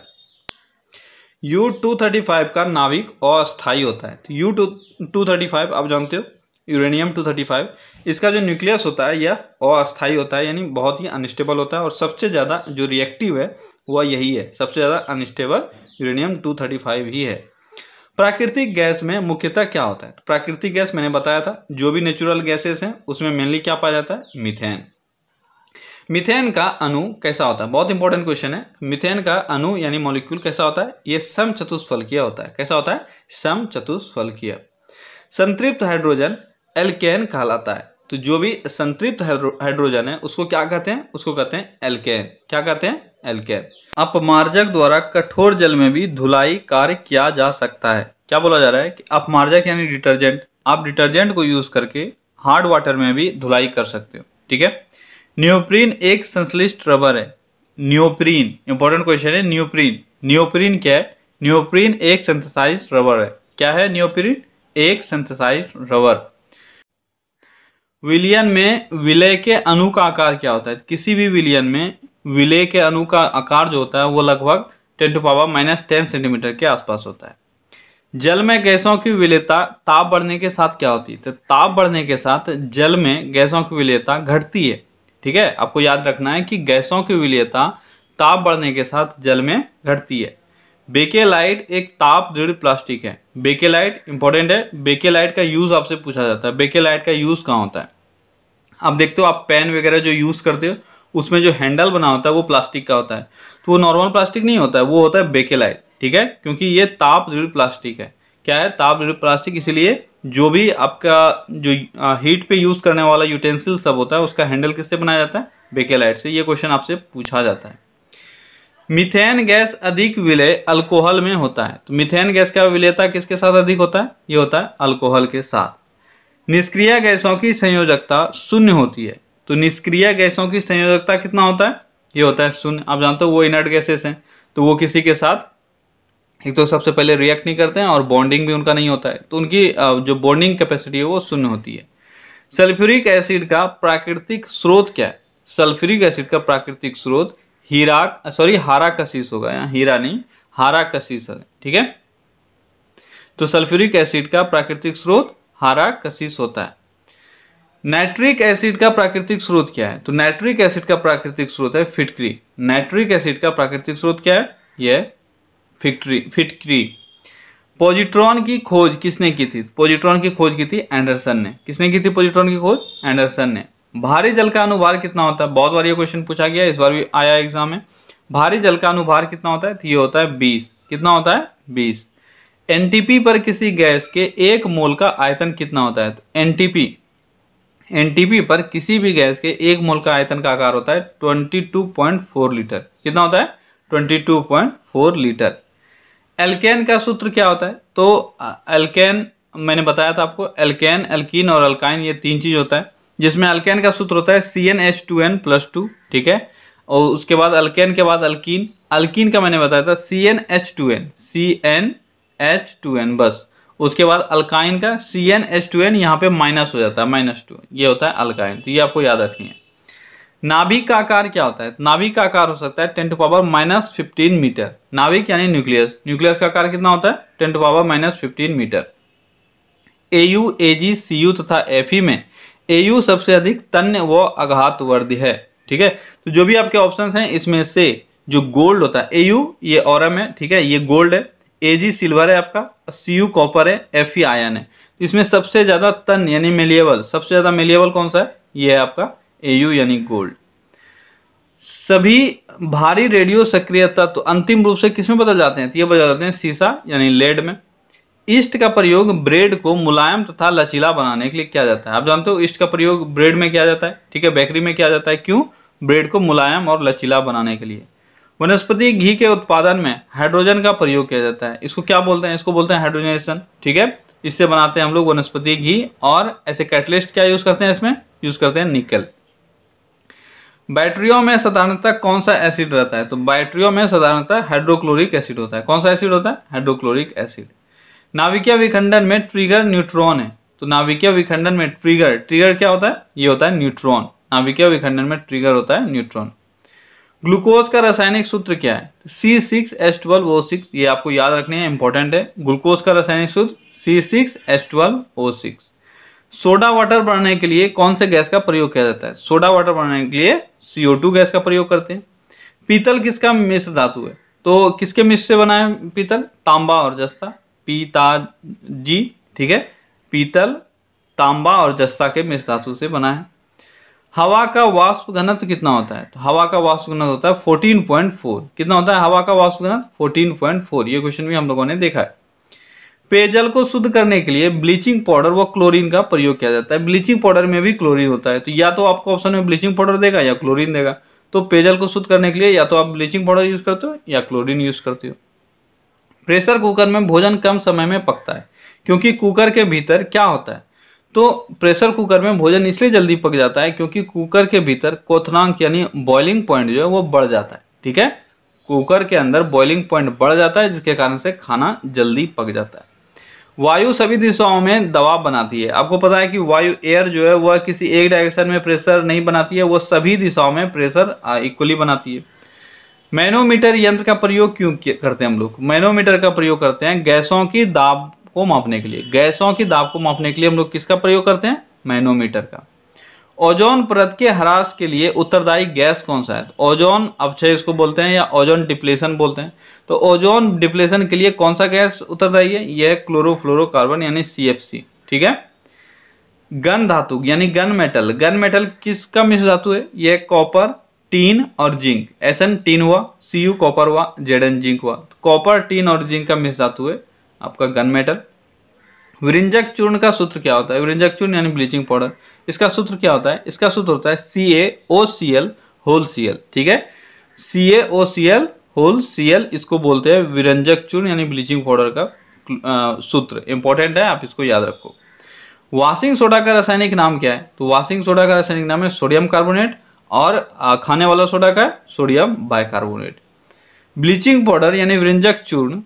U-235 का नाभिक अस्थायी होता है। तो U-235 आप जानते हो, यूरेनियम 235, इसका जो न्यूक्लियस होता है यह अस्थायी होता है, यानी बहुत ही अनस्टेबल होता है, और सबसे ज़्यादा जो रिएक्टिव है वह यही है, सबसे ज़्यादा अनस्टेबल यूरेनियम 235 ही है। प्राकृतिक गैस में मुख्यतः क्या होता है? प्राकृतिक गैस मैंने बताया था, जो भी नेचुरल गैसेस हैं उसमें मेनली क्या पाया जाता है? मीथेन। मीथेन का अणु कैसा होता है? बहुत इंपॉर्टेंट क्वेश्चन है। मीथेन का अणु यानी मॉलिक्यूल कैसा होता है? ये समचतुष्फलकीय होता है। कैसा होता है? समचतुष्फलकीय। संतृप्त हाइड्रोजन एल्केन कहलाता है। तो जो भी संतृप्त हाइड्रोजन है उसको क्या कहते हैं? उसको कहते हैं एल्केन। क्या कहते हैं? एल्केन। अपमार्जक द्वारा कठोर जल में भी धुलाई कार्य किया जा सकता है। क्या बोला जा रहा है कि अपमार्जक यानी डिटर्जेंट, आप डिटर्जेंट को यूज करके हार्ड वाटर में भी धुलाई कर सकते हो, ठीक है। नियोप्रीन एक संश्लिष्ट रबर है। नियोप्रीन इंपॉर्टेंट क्वेश्चन है। नियोप्रीन क्या है? नियोप्रीन एक सिंथेसाइज्ड रबर है। क्या है नियोप्रीन? एक सिंथेसाइज्ड रबर। विलयन में विलय के अणु का आकार क्या होता है? किसी भी विलयन में विलय के अणु का आकार जो होता है वो लगभग 10⁻⁻10 सेंटीमीटर के आसपास होता है। जल में गैसों की विलेयता ताप बढ़ने के साथ क्या होती है? तो ताप बढ़ने के साथ जल में गैसों की विलेयता घटती है, ठीक है। आपको याद रखना है कि गैसों की विलेयता ताप बढ़ने के साथ जल में घटती है। बेकेलाइट एक ताप दृढ़ प्लास्टिक है। बेकेलाइट इंपॉर्टेंट है। बेकेलाइट का यूज आपसे पूछा जाता है। बेकेलाइट का यूज कहाँ होता है? आप देखते हो, आप पेन वगैरह जो यूज करते हो उसमें जो हैंडल बना होता है वो प्लास्टिक का होता है, तो वो नॉर्मल प्लास्टिक नहीं होता है, वो होता है बेकेलाइट, ठीक है, क्योंकि ये ताप दृढ़ प्लास्टिक है। क्या है? ताप दृढ़ प्लास्टिक। इसलिए जो भी आपका जो हीट पे यूज करने वाला यूटेंसिल सब होता है उसका हैंडल किससे बनाया जाता है? बेकेलाइट से। ये क्वेश्चन आपसे पूछा जाता है। मीथेन गैस अधिक विलय अल्कोहल में होता है। तो मीथेन गैस का विलयता किसके साथ अधिक होता है? ये होता है अल्कोहल के साथ। निष्क्रिय गैसों की संयोजकता शून्य होती है। तो निष्क्रिय गैसों की संयोजकता कितना होता है? ये होता है शून्य। आप जानते हो वो इनर्ट गैसेस हैं, तो वो किसी के साथ एक तो सबसे पहले रिएक्ट नहीं करते हैं और बॉन्डिंग भी उनका नहीं होता है, तो उनकी जो बॉन्डिंग कैपेसिटी है वो शून्य होती है। सल्फ्यूरिक एसिड का प्राकृतिक स्रोत क्या है? सल्फ्यूरिक एसिड का प्राकृतिक स्रोत हाराकसीस होगा, यहाँ हीरा नहीं, हाराकसीस है, ठीक है। तो सल्फ्यूरिक एसिड का प्राकृतिक स्रोत हाराकसीस होता है। नाइट्रिक एसिड का प्राकृतिक स्रोत क्या है? तो नाइट्रिक एसिड का प्राकृतिक स्रोत है फिटक्री। नाइट्रिक एसिड का प्राकृतिक स्रोत क्या है? यह फिटक्री। पॉजिट्रॉन की खोज किसने की थी? पॉजिट्रॉन की खोज की थी एंडरसन ने। किसने की थी पॉजिट्रॉन की खोज? एंडरसन ने। भारी जल का अनुभार कितना होता है? बहुत बार ये क्वेश्चन पूछा गया, इस बार भी आया एग्जाम में। भारी जल का अनुभार कितना होता है? तो ये होता है 20। कितना होता है 20। एनटीपी पर किसी गैस के 1 मोल का आयतन कितना होता है? तो एनटीपी पर किसी भी गैस के 1 मोल का आयतन का आकार होता है 22.4 लीटर। कितना होता है? 22.4 लीटर। एल्केन का सूत्र क्या होता है? तो एल्केन मैंने बताया था आपको, एल्केन, एल्कीन और अल्काइन ये 3 चीज होता है, जिसमें एल्केन का सूत्र होता है CnH2n+2। ठीक है, और उसके बाद अल्केन के बाद अल्कीन, अल्कीन का मैंने बताया था CnH2n बस। उसके बाद अल्काइन का CnH2n, यहाँ पे माइनस हो जाता है -2, ये होता है अल्काइन। तो ये आपको याद रखनी है। नाभिक का आकार क्या होता है? नाभिक का आकार हो सकता है 10⁻⁻15 मीटर। नाभिक यानी न्यूक्लियस, न्यूक्लियस का आकार कितना होता है? 10⁻⁻15 मीटर। AU, AG, CU तथा Fe में AU सबसे अधिक तन्य व आघातवर्धी है। ठीक है, तो जो भी आपके ऑप्शंस हैं इसमें से जो गोल्ड होता है, AU ये ऑरम है, ठीक है, ये गोल्ड है, AG सिल्वर है आपका, CU कॉपर है, Fe आयन है। इसमें सबसे ज्यादा तन्य यानी मेलिएबल, सबसे ज्यादा मेलिएबल कौन सा है? ये है आपका AU यानी गोल्ड। सभी भारी रेडियो सक्रिय तत्व अंतिम रूप से किसमें बदल जाते हैं? तो ये बदल जाते हैं सीसा यानी लेड में। ईस्ट का प्रयोग ब्रेड को मुलायम तथा लचीला बनाने के लिए किया जाता है। आप जानते हो ईस्ट का प्रयोग ब्रेड में किया जाता है, ठीक है, बेकरी में किया जाता है। क्यों? ब्रेड को मुलायम और लचीला बनाने के लिए। वनस्पति घी के उत्पादन में हाइड्रोजन का प्रयोग किया जाता है। इसको क्या बोलते हैं? इसको बोलते हैं हाइड्रोजनेशन। ठीक है, इससे बनाते हैं हम लोग वनस्पति घी। और ऐसे कैटलिस्ट क्या यूज करते हैं? इसमें यूज करते हैं निकल। बैटरियों में साधारणतः कौन सा एसिड रहता है? तो बैटरियों में साधारणतः हाइड्रोक्लोरिक एसिड होता है। कौन सा एसिड होता है? Hydrochloric acid. नाभिकीय विखंडन में ट्रिगर न्यूट्रॉन है। तो नाभिकीय विखंडन में ट्रिगर क्या होता है? ये होता है न्यूट्रॉन। नाभिकीय विखंडन में ट्रिगर होता है न्यूट्रॉन। ग्लूकोज का रासायनिक सूत्र क्या है? C6H12O6। ये आपको याद रखने हैं, इंपॉर्टेंट है। ग्लूकोज का रासायनिक सूत्र C6H12O6। सोडा वाटर बनाने के लिए कौन से गैस का प्रयोग किया जाता है? सोडा वाटर बनाने के लिए CO2 गैस का प्रयोग करते हैं। पीतल किसका मिश्र धातु है? तो किसके मिश्र से बना है पीतल? तांबा और जस्ता, पिताजी। ठीक है, पीतल तांबा और जस्ता के मिश्र धातु से बना है। हवा का वाष्प घनत्व कितना होता है? तो हवा का वाष्प घनत्व होता है 14.4। कितना होता है हवा का वाष्प घनत्व? 14.4। ये क्वेश्चन भी हम लोगों ने देखा है। पेयजल को शुद्ध करने के लिए ब्लीचिंग पाउडर व क्लोरीन का प्रयोग किया जाता है। ब्लीचिंग पाउडर में भी क्लोरीन होता है, तो या तो आपको ऑप्शन में ब्लीचिंग पाउडर देगा या क्लोरीन देगा। तो पेयजल को शुद्ध करने के लिए या तो आप ब्लीचिंग पाउडर यूज करते हो या क्लोरीन यूज करते हो। प्रेशर कुकर में भोजन कम समय में पकता है क्योंकि कुकर के भीतर क्या होता है? तो प्रेशर कुकर में भोजन इसलिए जल्दी पक जाता है क्योंकि कुकर के भीतर क्वथनांक यानी बॉइलिंग पॉइंट जो है वो बढ़ जाता है। ठीक है, कुकर के अंदर बॉइलिंग पॉइंट बढ़ जाता है, जिसके कारण से खाना जल्दी पक जाता है। वायु सभी दिशाओं में दबाव बनाती है। आपको पता है कि वायु, एयर जो है वह किसी एक डायरेक्शन में प्रेशर नहीं बनाती है, वो सभी दिशाओं में प्रेशर इक्वली बनाती है। मैनोमीटर यंत्र का प्रयोग क्यों करते हैं हम लोग? मैनोमीटर का प्रयोग करते हैं गैसों की दाब को मापने के लिए। गैसों की दाब को मापने के लिए हम लोग किसका प्रयोग करते हैं? मैनोमीटर का। ओजोन परत के ह्रास के लिए उत्तरदायी गैस कौन सा है? तो ओजोन अपक्षय इसको बोलते हैं या ओजोन डिप्लेशन बोलते हैं। तो ओजोन डिप्लेशन के लिए कौन सा गैस उत्तरदायी है? यह क्लोरोफ्लोरोकार्बन यानी CFC। ठीक है। गन धातु यानी गन मेटल, गन मेटल किसका मिश्र धातु है? यह कॉपर, टीन और जिंक। Sn टीन हुआ, Cu कॉपर हुआ, Zn जिंक हुआ। तो कॉपर, टीन और जिंक का मिश्र धातु है आपका गन मेटल। विरंजक चूर्ण का सूत्र क्या होता है? विरंजक चूर्ण यानी ब्लीचिंग पाउडर, इसका सूत्र क्या होता है? इसका सूत्र होता है CaOCl। ठीक है, CaOCl, इसको बोलते हैं विरंजक चूर्ण यानी ब्लीचिंग पाउडर का सूत्र। इंपॉर्टेंट है, आप इसको याद रखो। वॉशिंग सोडा का रासायनिक नाम क्या है? तो वॉशिंग सोडा का रासायनिक नाम है सोडियम कार्बोनेट, और खाने वाला सोडा का सोडियम बाइकार्बोनेट। ब्लीचिंग पाउडर यानी विरंजक चूर्ण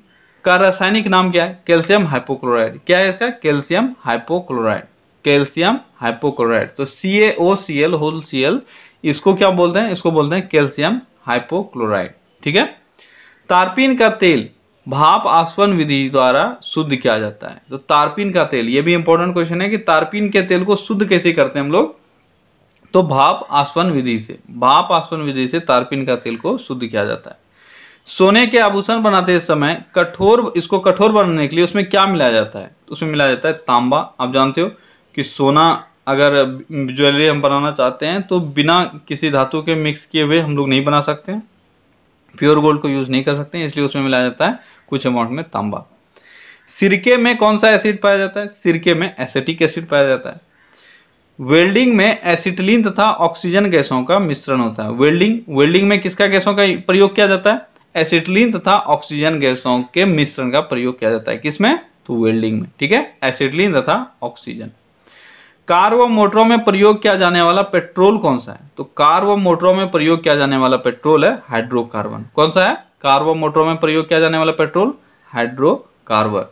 का रासायनिक नाम क्या है? Calcium hypochloride. क्या है इसका? Calcium hypochloride, calcium hypochloride. तो CaOCl, इसको क्या बोलते हैं? इसको बोलते हैं कैल्शियम हाइपोक्लोराइड। ठीक है। तारपीन का तेल भाप आसवन विधि द्वारा शुद्ध किया जाता है। तो तारपीन का तेल, ये भी इंपॉर्टेंट क्वेश्चन है कि तारपीन के तेल को शुद्ध कैसे करते हैं हम लोग? तो भाप आसवन विधि से, भाप आसवन विधि से तारपीन का तेल को शुद्ध किया जाता है। सोने के आभूषण बनाते समय इसको कठोर बनाने के लिए उसमें क्या मिलाया जाता है? उसमें मिलाया जाता है तांबा। आप जानते हो कि सोना अगर ज्वेलरी हम बनाना चाहते हैं तो बिना किसी धातु के मिक्स किए हुए हम लोग नहीं बना सकते हैं, प्योर गोल्ड को यूज नहीं कर सकते हैं, इसलिए उसमें मिलाया जाता है कुछ अमाउंट में तांबा। सिरके में कौन सा एसिड पाया जाता है? सिरके में एसिटिक एसिड पाया जाता है। वेल्डिंग में एसिटिलीन तथा ऑक्सीजन गैसों का मिश्रण होता है। वेल्डिंग में किसका गैसों का प्रयोग किया जाता है? एसिटिलीन तथा ऑक्सीजन गैसों के मिश्रण का प्रयोग किया जाता है। किसमें? तो वेल्डिंग में। ठीक है, एसिटिलीन तथा ऑक्सीजन। कार व मोटरों में प्रयोग किया जाने वाला पेट्रोल कौन सा है? तो कार व मोटरों में प्रयोग किया जाने वाला पेट्रोल है हाइड्रोकार्बन। कौन सा है? कार व मोटरों में प्रयोग किया जाने वाला पेट्रोल हाइड्रोकार्बन।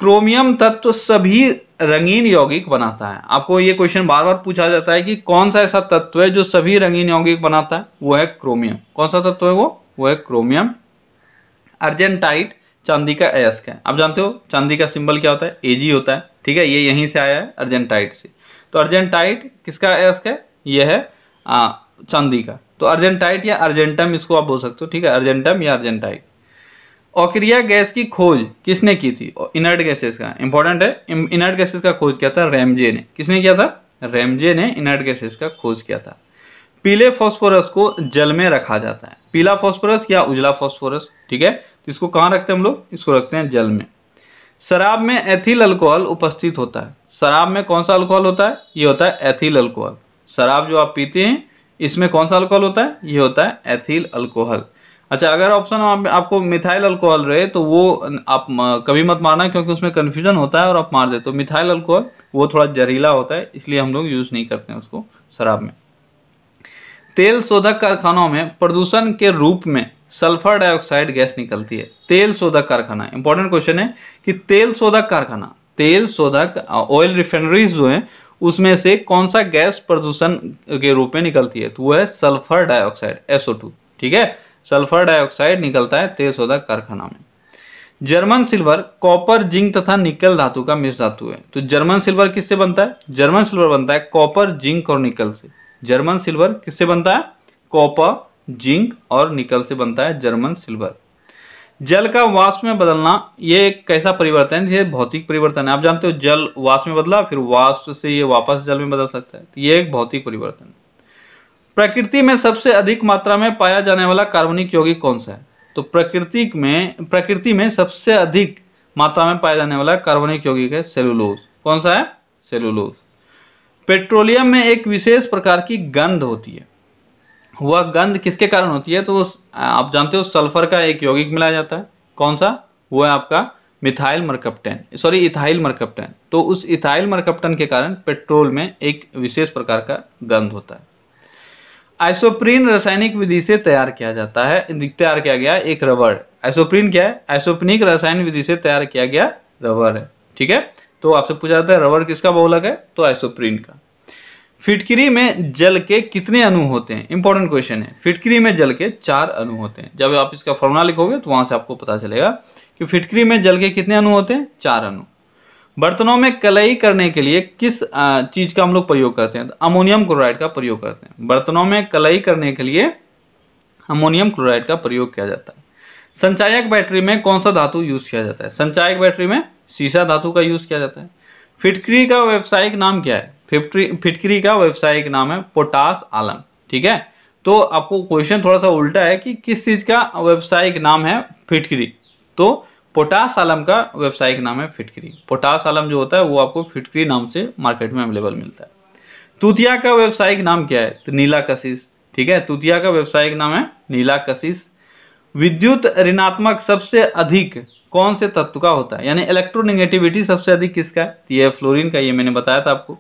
क्रोमियम तत्व सभी रंगीन यौगिक बनाता है। आपको ये क्वेश्चन बार बार पूछा जाता है कि कौन सा ऐसा तत्व है जो सभी रंगीन यौगिक बनाता है? वो है क्रोमियम। कौन सा तत्व है वो है क्रोमियम। अर्जेंटाइट चांदी का अयस्क है। आप जानते हो चांदी का सिंबल क्या होता है? एजी होता है। ठीक है, ये यहीं से आया है अर्जेंटाइट से। तो अर्जेंटाइट किसका अयस्क है? ये है चांदी का। तो अर्जेंटाइट या अर्जेंटम इसको आप बोल सकते हो। ठीक है, अर्जेंटम या अर्जेंटाइट। ऑक्रिया गैस की खोज किसने की थी? इनर्ट गैसेस का इंपॉर्टेंट है। इनर्ट गैसेस का खोज किया था रैमजे ने। किसने किया था? रैमजे ने इनर्ट गैसेस का खोज किया था। पीले फास्फोरस को जल में रखा जाता है। पीला फास्फोरस या उजला फास्फोरस। ठीक है, तो इसको कहाँ रखते हैं हम लोग? इसको रखते हैं जल में। शराब में एथिल अल्कोहल उपस्थित होता है। शराब में कौन सा अल्कोहल होता है? ये होता है एथिल अल्कोहल। शराब जो आप पीते हैं इसमें कौन सा अल्कोहल होता है? ये होता है एथिल अल्कोहल। अच्छा, अगर ऑप्शन आपको मिथाइल अल्कोहल रहे तो वो आप कभी मत मारना, क्योंकि उसमें कन्फ्यूजन होता है और आप मार देते हो। मिथाइल अल्कोहल वो थोड़ा जहरीला होता है, इसलिए हम लोग यूज नहीं करते हैं उसको शराब में। तेल शोधक कारखानों में प्रदूषण के रूप में सल्फर डाइऑक्साइड गैस निकलती है। तेल शोधक कारखाना, इंपॉर्टेंट क्वेश्चन है कि तेल शोधक कारखाना, तेल शोधक ऑयल रिफाइनरीज जो है उसमें से कौन सा गैस प्रदूषण के रूप में निकलती है? तो वो है सल्फर डाइऑक्साइड, SO2। ठीक है, सल्फर डाइऑक्साइड निकलता है तेल शोधक कारखाना में। जर्मन सिल्वर कॉपर, जिंक तथा निकल धातु का मिश्र धातु है। तो जर्मन सिल्वर किससे बनता है? जर्मन सिल्वर बनता है कॉपर, जिंक और निकल से। जर्मन सिल्वर किससे बनता है? कॉपर, जिंक और निकल से बनता है जर्मन सिल्वर। जल का वाष्प में बदलना ये एक कैसा परिवर्तन है? ये भौतिक परिवर्तन है। आप जानते हो जल वाष्प में बदला, फिर वाष्प से ये वापस जल में बदल सकता है, तो ये एक भौतिक परिवर्तन है। प्रकृति में सबसे अधिक मात्रा में पाया जाने वाला कार्बनिक यौगिक कौन सा है? तो प्रकृति में सबसे अधिक मात्रा में पाया जाने वाला कार्बनिक यौगिक है सेलुलोज। कौन सा है? सेलुलोज। पेट्रोलियम में एक विशेष प्रकार की गंध होती है। वह गंध किसके कारण होती है? तो आप जानते हो सल्फर का एक यौगिक मिलाया जाता है। कौन सा? वो है आपका इथाइल मरकप्टन। तो उस इथाइल मरकप्टन के कारण पेट्रोल में एक विशेष प्रकार का गंध होता है। आइसोप्रीन रासायनिक विधि से तैयार किया गया एक रबर। आइसोप्रीन क्या है? आइसोप्रीनिक रासायनिक विधि से तैयार किया गया रबर है। ठीक है, तो आपसे पूछा जाता है रबर किसका बहुलक है? तो आइसोप्रीन का। फिटकरी में जल के कितने अणु होते हैं? इंपॉर्टेंट क्वेश्चन है। फिटकरी में जल के 4 अणु होते हैं। जब आप इसका फॉर्मूला लिखोगे तो वहां से आपको पता चलेगा कि फिटकरी में जल के कितने अणु होते हैं? 4 अणु। बर्तनों में कलई करने के लिए किस चीज का हम लोग प्रयोग करते हैं? तो अमोनियम क्लोराइड का प्रयोग करते हैं। बर्तनों में कलई करने के लिए अमोनियम क्लोराइड का प्रयोग किया जाता है। संचायक बैटरी में कौन सा धातु यूज किया जाता है? संचायक बैटरी में सीसा धातु का यूज किया जाता है। फिटकरी का व्यावसायिक नाम क्या है? फिटकरी का व्यावसायिक नाम है पोटास आलम। ठीक है, तो आपको क्वेश्चन थोड़ा सा उल्टा है कि किस चीज का व्यावसायिक नाम है फिटकरी? तो पोटास आलम का व्यावसायिक नाम है फिटकरी। पोटास आलम जो होता है वो आपको फिटकरी नाम से मार्केट में अवेलेबल मिलता है। तूतिया का व्यावसायिक नाम क्या है? तो नीला कशिश। ठीक है, तूतिया का व्यावसायिक नाम है नीला कशिश। विद्युत ऋणात्मक सबसे अधिक कौन से तत्व का होता है? यानी इलेक्ट्रोनेगेटिविटी सबसे अधिक किसका है? ये फ्लोरीन का, ये मैंने बताया था आपको।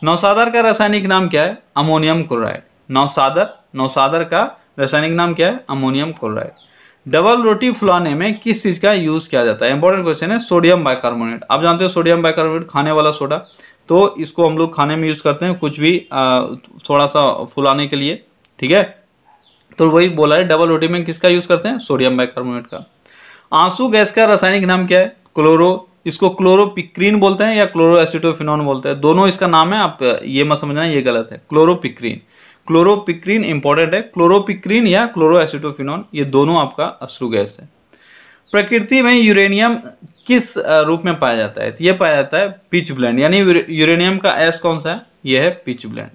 नौसादर का रासायनिक नाम क्या है? Ammonium chloride. नौसादर का रासायनिक नाम क्या है? Ammonium chloride. डबल रोटी फुलाने में किस चीज का यूज किया जाता है? इंपॉर्टेंट क्वेश्चन है। Sodium bicarbonate. आप जानते हो सोडियम बाइकार्बोनेट खाने वाला सोडा, तो इसको हम लोग खाने में यूज करते हैं कुछ भी थोड़ा सा फुलाने के लिए। ठीक है, तो वही बोला है डबल रोटी में किसका यूज करते हैं? सोडियम बाइकार्बोनेट का। आंसू गैस का रासायनिक नाम क्या है? इसको क्लोरोपिक्रीन बोलते हैं या क्लोरोएसिटोफिनॉन बोलते हैं, दोनों इसका नाम है। आप ये मत समझना ये गलत है। क्लोरोपिक्रीन इंपॉर्टेंट है। क्लोरोपिक्रीन या क्लोरोएसिटोफिनॉन ये दोनों आपका अश्रु गैस है। प्रकृति में यूरेनियम किस रूप में पाया जाता है? ये पाया जाता है पिच ब्लेंड, यानी यूरेनियम का एस कौन सा है? यह है पिच ब्लेंड।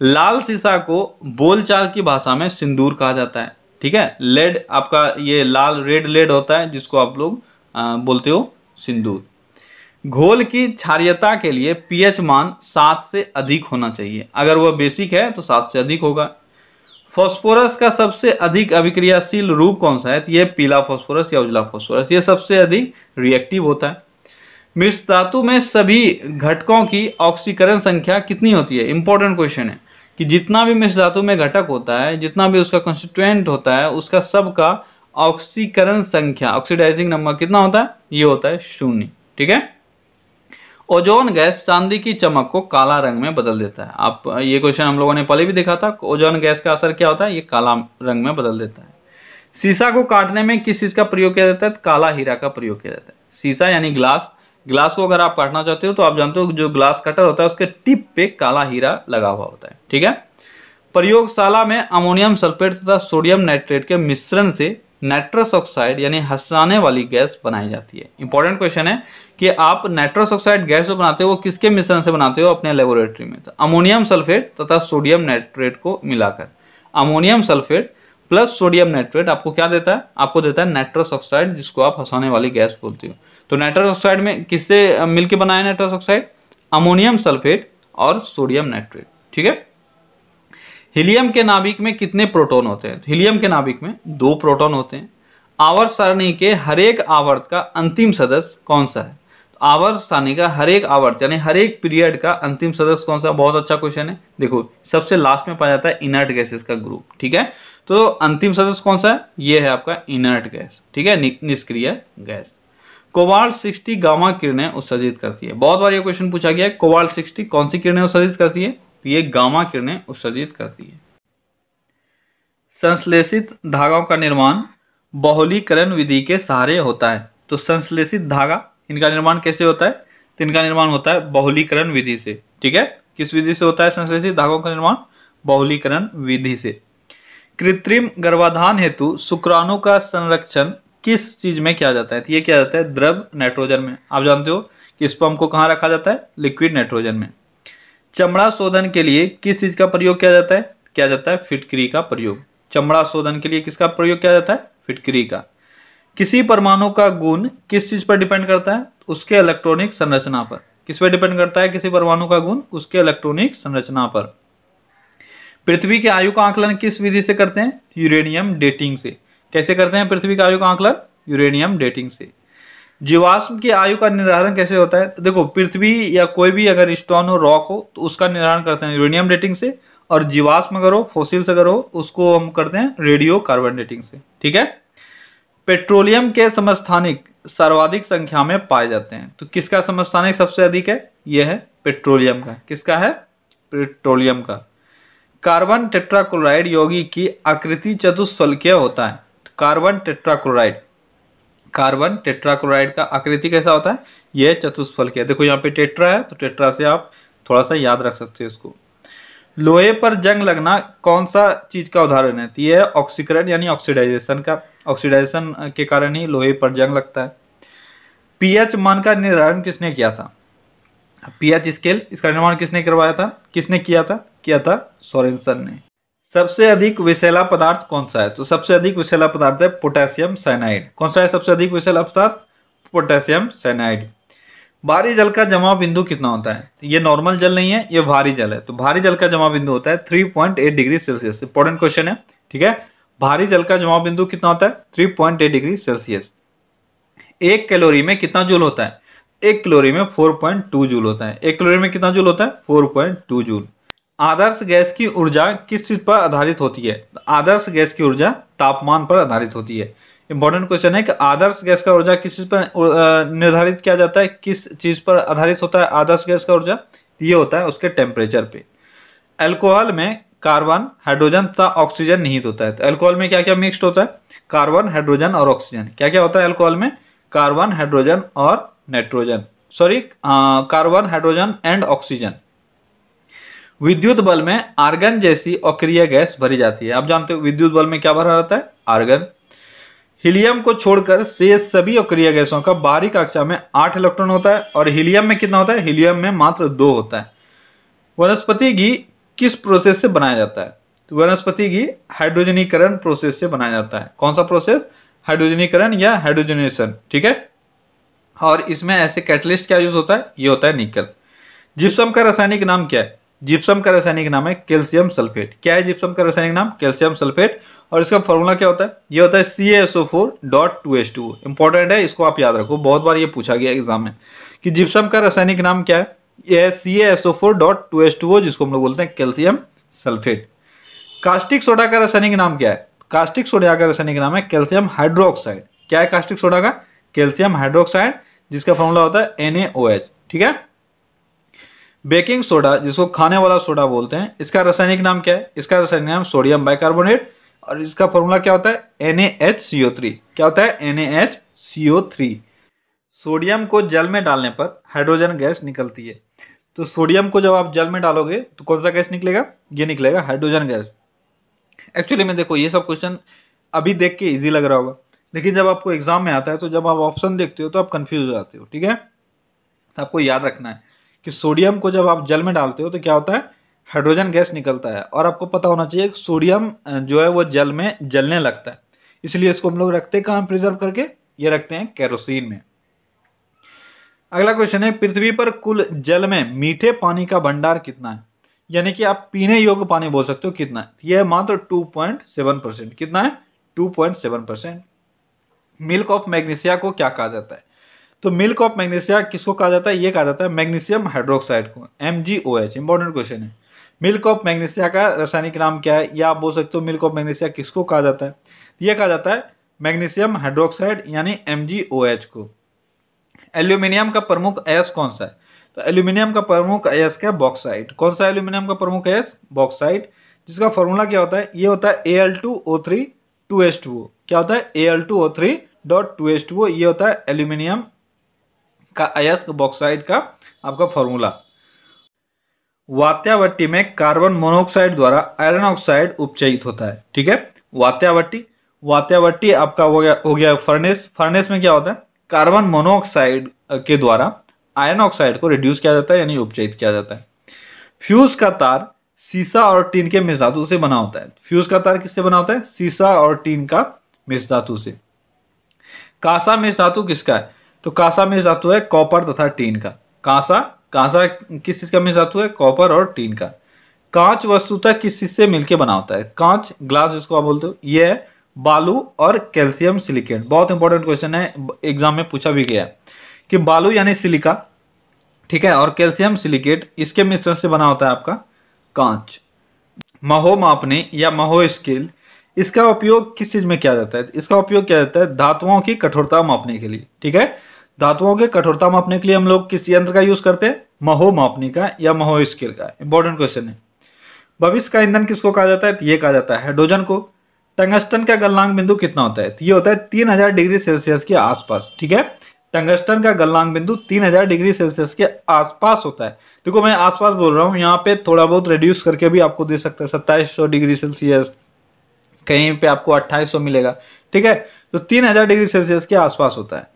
लाल सीसा को बोलचाल की भाषा में सिंदूर कहा जाता है। ठीक है। लेड आपका ये लाल रेड लेड होता है जिसको आप लोग बोलते हो सिंदूर। घोल की क्षारीयता के लिए पीएच मान 7 से अधिक होना चाहिए, अगर वह बेसिक है तो 7 से अधिक होगा। फास्फोरस का सबसे अधिक अभिक्रियाशील रूप कौन सा है? तो ये पीला फास्फोरस या उजला फास्फोरस, ये सबसे अधिक रिएक्टिव होता है। मिश्र धातु में सभी घटकों की ऑक्सीकरण संख्या कितनी होती है? इंपॉर्टेंट क्वेश्चन है कि जितना भी मिश्र धातु में घटक होता है, जितना भी उसका कंस्टिट्यूएंट होता है, उसका सबका ऑक्सीकरण संख्या, ऑक्सीडाइजिंग नंबर कितना होता है? ये होता है 0। ठीक है। ओजोन गैस चांदी की चमक को काला रंग में बदल देता है। आप ये क्वेश्चन हम लोगों ने पहले भी देखा था। ओजोन गैस का असर क्या होता है? ये काला रंग में बदल देता है। शीशा को काटने में किस चीज का प्रयोग किया जाता है? काला हीरा का प्रयोग किया जाता है। शीशा यानी ग्लास, ग्लास को अगर आप काटना चाहते हो तो आप जानते हो जो ग्लास कटर होता है उसके टिप पे काला हीरा लगा हुआ होता है। ठीक है। प्रयोगशाला में अमोनियम सल्फेट तथा सोडियम नाइट्रेट के मिश्रण से नाइट्रस ऑक्साइड यानी हंसाने वाली गैस बनाई जाती है। इंपॉर्टेंट क्वेश्चन है कि आप नाइट्रस ऑक्साइड गैस जो बनाते हो वो किसके मिश्रण से बनाते हो अपने लेबोरेटरी में? तो अमोनियम सल्फेट तथा सोडियम नाइट्रेट को मिलाकर, ammonium sulphate plus sodium nitrate आपको क्या देता है? आपको देता है नाइट्रस ऑक्साइड, जिसको आप हंसाने वाली गैस बोलते हो। तो नाइट्रस ऑक्साइड में किससे मिलकर बनाया नाइट्रस ऑक्साइड? अमोनियम सल्फेट और सोडियम नाइट्रेट। ठीक है। हीलियम के नाभिक में कितने प्रोटॉन होते हैं? हीलियम के नाभिक में 2 प्रोटॉन होते हैं। आवर्त सारणी के हरेक आवर्त का अंतिम सदस्य कौन सा है? आवर्त सारणी का हरेक आवर्त यानी हर एक पीरियड का अंतिम सदस्य कौन सा? बहुत अच्छा क्वेश्चन है। देखो सबसे लास्ट में पाया जाता है इनर्ट गैसेस का ग्रुप। ठीक है। तो अंतिम सदस्य कौन सा है? ये है आपका इनर्ट गैस। ठीक है, निष्क्रिय गैस। कोबाल्ट 60 गामा किरणें उत्सर्जित करती है। बहुत बार ये क्वेश्चन पूछा गया है, कोबाल्ट 60 कौन सी किरणें उत्सर्जित करती है? तो ये गामा किरणें उत्सर्जित करती है। संश्लेषित धागों का निर्माण बहुलीकरण विधि के सहारे होता है। तो संश्लेषित धागा, इनका निर्माण कैसे होता है? तो इनका निर्माण होता है बहुलीकरण विधि से। ठीक है। किस विधि से होता है संश्लेषित धागों का निर्माण? बहुलीकरण विधि से। कृत्रिम गर्भाधान हेतु शुक्राणु का संरक्षण किस चीज में किया जाता है? तो ये किया जाता है द्रव नाइट्रोजन में। आप जानते हो कि स्पर्म को कहाँ रखा जाता है? लिक्विड नाइट्रोजन में। चमड़ा शोधन के लिए किस चीज का प्रयोग किया जाता है? किया जाता है फिटकरी का प्रयोग। चमड़ा शोधन के लिए किसका प्रयोग किया जाता है? फिटकरी का। किसी परमाणु का गुण किस चीज पर डिपेंड करता है? उसके इलेक्ट्रॉनिक संरचना पर। किस पर डिपेंड करता है किसी परमाणु का गुण? उसके इलेक्ट्रॉनिक संरचना पर। पृथ्वी की आयु का आकलन किस विधि से करते हैं? यूरेनियम डेटिंग से। कैसे करते हैं पृथ्वी की आयु का आकलन? यूरेनियम डेटिंग से। जीवाश्म की आयु का निर्धारण कैसे होता है? देखो पृथ्वी या कोई भी अगर स्टोन हो, रॉक हो, तो उसका निर्धारण करते हैं यूरेनियम डेटिंग से, और जीवाश्म अगर हो, फोसिल्स अगर हो, उसको हम करते हैं रेडियो कार्बन डेटिंग से। ठीक है। पेट्रोलियम के समस्थानिक सर्वाधिक संख्या में पाए जाते हैं। तो किसका समस्थानिक सबसे अधिक है? यह है पेट्रोलियम का। किसका है? पेट्रोलियम का। कार्बन टेट्राक्लोराइड यौगिक की आकृति चतुष्फलकीय होता है। कार्बन टेट्राक्लोराइड, कार्बन टेट्राक्लोराइड का आकृति कैसा होता है? यह चतुष्फलकीय। देखो यहाँ पे टेट्रा है तो टेट्रा से आप थोड़ा सा याद रख सकते हो इसको। लोहे पर जंग लगना कौन सा चीज का उदाहरण है? तो यह ऑक्सीकरण यानी ऑक्सीडाइजेशन का। ऑक्सीडाइजेशन के कारण ही लोहे पर जंग लगता है। पीएच मान का निर्धारण किसने किया था? पीएच स्केल, इसका निर्माण किसने करवाया था? किसने किया था? किया था सोरेनसन ने। सबसे अधिक विषैला पदार्थ कौन सा है? तो सबसे अधिक विषैला पदार्थ है पोटेशियम साइनाइड। कौन सा है सबसे अधिक विषैला पदार्थ? Potassium cyanide. भारी जल का जमाव बिंदु कितना होता है? ये नॉर्मल जल नहीं है, ये भारी जल है। तो भारी जल का जमाव बिंदु होता है 3.8 डिग्री सेल्सियस। इंपॉर्टेंट क्वेश्चन है। ठीक है। भारी जल का जमाव बिंदु कितना होता है? 3.8 डिग्री सेल्सियस। 1 कैलोरी में कितना जूल होता है? 1 कैलोरी में 4.2 जूल होता है। 1 कैलोरी में कितना जूल होता है? 4.2 जूल। आदर्श गैस की ऊर्जा किस चीज पर आधारित होती है? आदर्श गैस की ऊर्जा तापमान पर आधारित होती है। इंपॉर्टेंट क्वेश्चन है कि आदर्श गैस का ऊर्जा किस चीज पर निर्धारित किया जाता है? किस चीज पर आधारित होता है आदर्श गैस का ऊर्जा? ये होता है उसके टेम्परेचर पे। अल्कोहल में कार्बन, हाइड्रोजन तथा ऑक्सीजन निहित होता है। तो अल्कोहल में क्या क्या मिक्स्ड होता है? कार्बन, हाइड्रोजन और ऑक्सीजन। क्या क्या होता है अल्कोहल में? कार्बन, हाइड्रोजन और nitrogen, sorry carbon, hydrogen and oxygen. विद्युत बल में आर्गन जैसी अक्रिय गैस भरी जाती है। आप जानते हो विद्युत बल में क्या भरा रहता है? आर्गन। हीलियम को छोड़कर शेष सभी अक्रिय गैसों का बाहरी कक्षा में 8 इलेक्ट्रॉन होता है, और हीलियम में कितना होता है? हीलियम में मात्र 2 होता है। वनस्पति घी किस प्रोसेस से बनाया जाता है? तो वनस्पति घी हाइड्रोजनीकरण प्रोसेस से बनाया जाता है। कौन सा प्रोसेस? हाइड्रोजनीकरण या हाइड्रोजनेशन, ठीक है। और इसमें ऐसे कैटलिस्ट क्या यूज होता है? ये होता है निकल। जिप्सम का रासायनिक नाम क्या है? जिप्सम का रासायनिक नाम है कैल्शियम सल्फेट। क्या है जिप्सम का रासायनिक नाम? Calcium sulphate. और इसका फॉर्मूला क्या होता है? ये होता है CaSO4.2H2O। इंपॉर्टेंट है, इसको आप याद रखो, बहुत बार ये पूछा गया एग्जाम में कि जिप्सम का रासायनिक नाम क्या है? ये है CaSO4.2H2O, जिसको हम लोग बोलते हैं कैल्शियम सल्फेट। कास्टिक सोडा का रासायनिक नाम क्या है? कास्टिक सोडा का रासायनिक नाम है कैल्शियम हाइड्रोक्साइड। क्या है कास्टिक सोडा का? कैल्शियम हाइड्रोक्साइड, जिसका फॉर्मूला होता है NaOH, ठीक है। बेकिंग सोडा, जिसको खाने वाला सोडा बोलते हैं, इसका रासायनिक नाम क्या है? इसका रासायनिक नाम सोडियम बाइकार्बोनेट, और इसका फॉर्मूला क्या होता है? NaHCO3। क्या होता है? NaHCO3। सोडियम को जल में डालने पर हाइड्रोजन गैस निकलती है। तो सोडियम को जब आप जल में डालोगे तो कौन सा गैस निकलेगा? ये निकलेगा हाइड्रोजन गैस। एक्चुअली में देखो, ये सब क्वेश्चन अभी देख के इजी लग रहा होगा, लेकिन जब आपको एग्जाम में आता है तो जब आप ऑप्शन देखते हो तो आप कंफ्यूज हो जाते हो, ठीक है। तो आपको याद रखना है कि सोडियम को जब आप जल में डालते हो तो क्या होता है? हाइड्रोजन गैस निकलता है। और आपको पता होना चाहिए कि सोडियम जो है वो जल में जलने लगता है, इसलिए इसको हम लोग रखते हैं कहाँ प्रिजर्व करके? ये रखते हैं केरोसिन में। अगला क्वेश्चन है, पृथ्वी पर कुल जल में मीठे पानी का भंडार कितना है? यानी कि आप पीने योग्य पानी बोल सकते हो, कितना है? यह मात्र 2.7%। कितना है? 2.7%। मिल्क ऑफ मैग्नीशिया को क्या कहा जाता है? तो मिल्क ऑफ मैग्नीशिया किसको कहा जाता है? ये कहा जाता है मैग्नीशियम हाइड्रोक्साइड को, MgOH। इंपॉर्टेंट क्वेश्चन है। मिल्क ऑफ मैग्नीशिया का रासायनिक नाम क्या है? या आप बोल सकते हो मिल्क ऑफ मैग्नीशिया किसको कहा जाता है? यह कहा जाता है मैग्नीशियम हाइड्रोक्साइड यानी MgOH को। एल्यूमिनियम का प्रमुख अयस्क कौन सा है? तो एल्यूमिनियम का प्रमुख अयस्क है बॉक्साइट। कौन सा एल्यूमिनियम का प्रमुख अयस्क? बॉक्साइट, जिसका फॉर्मूला क्या होता है? ये होता है Al2O3 2H2O। क्या होता है? Al2O3.2H2O। ये होता है एल्यूमिनियम का अयस्क बॉक्साइट का आपका फॉर्मूला। वात्यावट्टी में कार्बन मोनोऑक्साइड द्वारा आयरन ऑक्साइड उपचयित होता है, ठीक है। वात्यावट्टी आपका हो गया फर्नेस। फर्नेस में क्या होता है? कार्बन मोनोऑक्साइड के द्वारा आयरन ऑक्साइड को रिड्यूस किया जाता है, यानी उपचयित किया जाता है। फ्यूज का तार सीसा और टीन के मिश्र धातु से बना होता है। फ्यूज का तार किससे बना होता है? सीसा और टीन का मिश्र धातु से। कांसा मिश्र धातु किसका है? तो कांसा मिश्र धातु है कॉपर तथा टीन का। कांसा किस चीज का मिश्र धातु है? कॉपर और टीन का। कांच वस्तुतः किस चीज से मिलकर बना होता है? कांच, ग्लास जिसको आप बोलते हो, ये है बालू और कैल्शियम सिलिकेट। बहुत इंपॉर्टेंट क्वेश्चन है, एग्जाम में पूछा भी गया है कि बालू यानी सिलिका, ठीक है, और कैल्शियम सिलिकेट, इसके मिश्रण से बना होता है आपका कांच। महो मापने या महो स्केल, इसका उपयोग किस चीज में किया जाता है? इसका उपयोग किया जाता है धातुओं की कठोरता मापने के लिए, ठीक है। धातुओं की कठोरता मापने के लिए हम लोग किस यंत्र का यूज करते हैं? महो मापनी का या महो स्केल का। इंपॉर्टेंट क्वेश्चन है। भविष्य का ईंधन किसको कहा जाता है? तो ये कहा जाता है हाइड्रोजन को। टंगस्टन का गलनांक बिंदु कितना होता है? तो ये होता है 3000 डिग्री सेल्सियस के आसपास, ठीक है। टंगस्टन का गलनांक बिंदु 3000 डिग्री सेल्सियस के आसपास होता है। देखो मैं आसपास बोल रहा हूँ, यहाँ पे थोड़ा बहुत रिड्यूस करके भी आपको दे सकता है, 2700 डिग्री सेल्सियस, कहीं पे आपको 2800 मिलेगा, ठीक है। तो 3000 डिग्री सेल्सियस के आसपास होता है।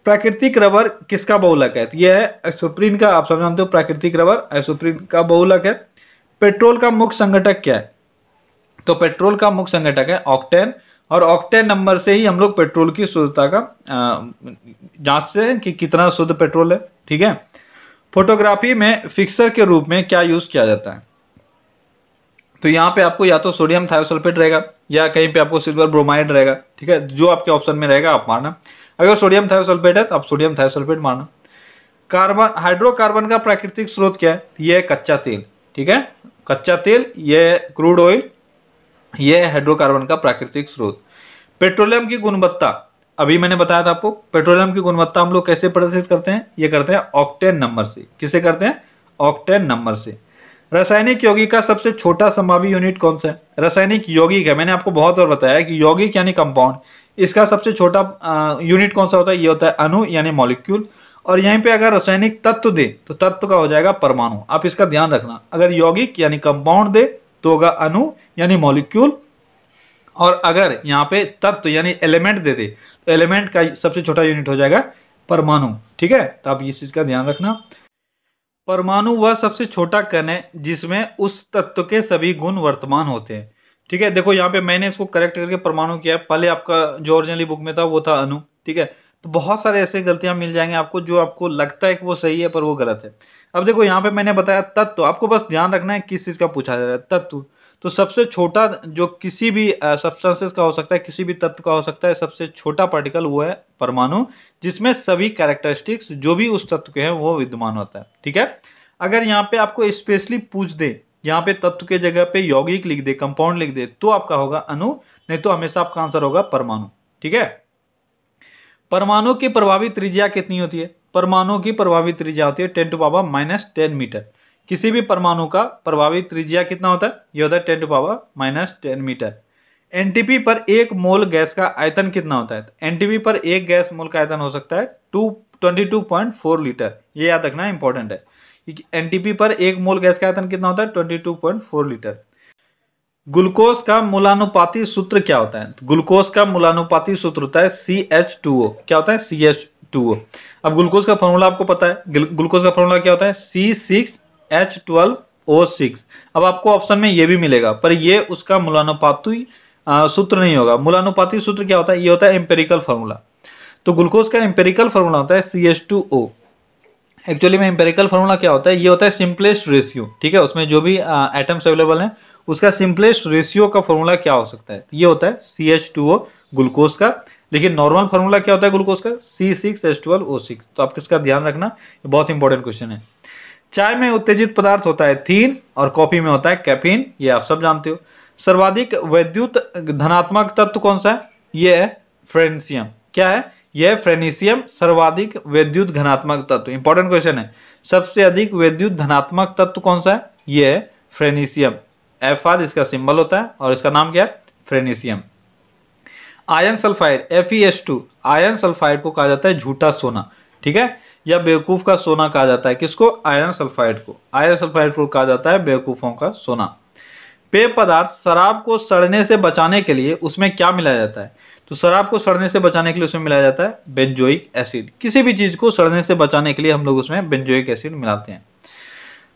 प्राकृतिक रबर किसका बहुलक है? तो यह है आइसोप्रीन का। आप सब जानते हो प्राकृतिक रबर आइसोप्रीन का बहुलक है। पेट्रोल का मुख्य संघटक क्या है? तो पेट्रोल का मुख्य संघटक है ऑक्टेन, और ऑक्टेन नंबर से ही हम लोग पेट्रोल की शुद्धता का जांचते हैं कि कितना शुद्ध पेट्रोल है, ठीक है। फोटोग्राफी में फिक्सर के रूप में क्या यूज किया जाता है? तो यहाँ पे आपको या तो सोडियम थायोसल्फेट रहेगा या कहीं पे आपको सिल्वर ब्रोमाइड रहेगा, ठीक है। जो आपके ऑप्शन में रहेगा आप मारना। अगर सोडियम थायोसल्फेट है तो आप सोडियम थायोसल्फेट मारना। कार्बन, हाइड्रोकार्बन का प्राकृतिक स्रोत क्या है? ये कच्चा तेल, ठीक है। कच्चा तेल, ये क्रूड ऑयल, ये हाइड्रोकार्बन का प्राकृतिक स्रोत। पेट्रोलियम की गुणवत्ता, अभी मैंने बताया था आपको, पेट्रोलियम की गुणवत्ता हम लोग कैसे प्रदर्शित करते हैं? ये करते हैं ऑक्टेन नंबर से। किसे करते हैं? ऑक्टेन नंबर से। रासायनिक यौगिक का सबसे छोटा संभावी यूनिट कौन सा है? रासायनिक यौगिक है, मैंने आपको बहुत बार बताया कि यौगिक यानी कंपाउंड, इसका सबसे छोटा यूनिट कौन सा होता है? ये होता है अणु यानी मॉलिक्यूल। और यहीं पे अगर रासायनिक तत्व दे तो तत्व का हो जाएगा परमाणु। आप इसका ध्यान रखना, अगर यौगिक यानी कंपाउंड दे तो होगा अणु यानी मॉलिक्यूल, और अगर यहाँ पे तत्व यानी एलिमेंट दे दे तो एलिमेंट का सबसे छोटा यूनिट हो जाएगा परमाणु, ठीक है। तो आप इस चीज का ध्यान रखना। परमाणु वह सबसे छोटा कण है जिसमें उस तत्व के सभी गुण वर्तमान होते हैं। ठीक है। देखो यहाँ पे मैंने इसको करेक्ट करके परमाणु किया है, पहले आपका जो ओरिजिनली बुक में था वो था अणु। ठीक है, तो बहुत सारे ऐसे गलतियां मिल जाएंगे आपको जो आपको लगता है कि वो सही है पर वो गलत है। अब देखो यहाँ पे मैंने बताया तत्व, आपको बस ध्यान रखना है किस चीज का पूछा जा रहा है, तत्व। तो सबसे छोटा जो किसी भी सब्सटेंसेस का हो सकता है, किसी भी तत्व का हो सकता है, सबसे छोटा पार्टिकल वो है परमाणु, जिसमें सभी कैरेक्टरिस्टिक्स जो भी उस तत्व के हैं वो विद्यमान होता है। ठीक है, अगर यहाँ पे आपको स्पेशली पूछ दे, यहाँ पे तत्व के जगह पे यौगिक लिख दे, कंपाउंड लिख दे, तो आपका होगा अणु, नहीं तो हमेशा आपका आंसर होगा परमाणु। ठीक है, परमाणु की प्रभावी त्रिज्या कितनी होती है? परमाणु की प्रभावी त्रिज्या होती है 10⁻⁻10 मीटर। किसी भी परमाणु का प्रभावी त्रिज्या कितना होता है? ये होता है 10⁻⁻10 मीटर। एनटीपी पर एक मोल गैस का आयतन कितना होता है? एनटीपी पर एक गैस मोल का आयतन हो सकता है 22.4 लीटर। ये याद रखना इंपॉर्टेंट है। एनटीपी पर एक मोल गैस का आयतन कितना होता है? 22.4 लीटर। ग्लूकोज का मूलानुपाती सूत्र क्या होता है? ग्लूकोज का मूलानुपाती सूत्र होता है CH2O। क्या होता है? CH2O। अब ग्लूकोज का फॉर्मूला आपको पता है, ग्लूकोज का फॉर्मूला क्या होता है? C6H12O6। अब आपको ऑप्शन में ये भी मिलेगा, पर ये उसका मूलानुपाती सूत्र नहीं होगा। मूलानुपाती सूत्र क्या होता है? ये होता है एम्पेरिकल फॉर्मूला। तो ग्लूकोज का एम्पेरिकल फॉर्मूला होता है CH2O। एक्चुअली में एम्पेरिकल फॉर्मूला क्या होता है? ये होता है सिंपलेस्ट रेशियो। ठीक है, उसमें जो भी एटम्स अवेलेबल हैं उसका सिंपलेस्ट रेशियो का फॉर्मूला क्या हो सकता है? ये होता है CH2O ग्लूकोज का। लेकिन नॉर्मल फॉर्मूला क्या होता है ग्लूकोज का? C6H12O6। तो आप किसका ध्यान रखना, ये बहुत इंपॉर्टेंट क्वेश्चन है। चाय में उत्तेजित पदार्थ होता है थीन और कॉफी में होता है कैफीन, ये आप सब जानते हो। सर्वाधिक वैद्युत धनात्मक तत्व कौन सा है? ये है फ्रेंसियम। क्या है? यह है फ्रेनीशियम, सर्वाधिक वैद्युत धनात्मक तत्व। इंपॉर्टेंट क्वेश्चन है। सबसे अधिक वैद्युत धनात्मक तत्व कौन सा है? यह है फ्रेनीशियम। Fr इसका सिंबल होता है और इसका नाम क्या है? फ्रेनीशियम। Iron sulphide FeS2, iron sulphide को कहा जाता है झूठा सोना। ठीक है, या बेवकूफ का सोना कहा जाता है। किसको? आयरन सल्फाइड को। आयरन सल्फाइड को कहा जाता है बेवकूफों का सोना। पेय पदार्थ शराब को सड़ने से बचाने के लिए उसमें क्या मिलाया जाता है? तो शराब को सड़ने से बचाने के लिए उसमें मिलाया जाता है बेंजोइक एसिड। किसी भी चीज को सड़ने से बचाने के लिए हम लोग उसमें बेंजोइक एसिड मिलाते हैं।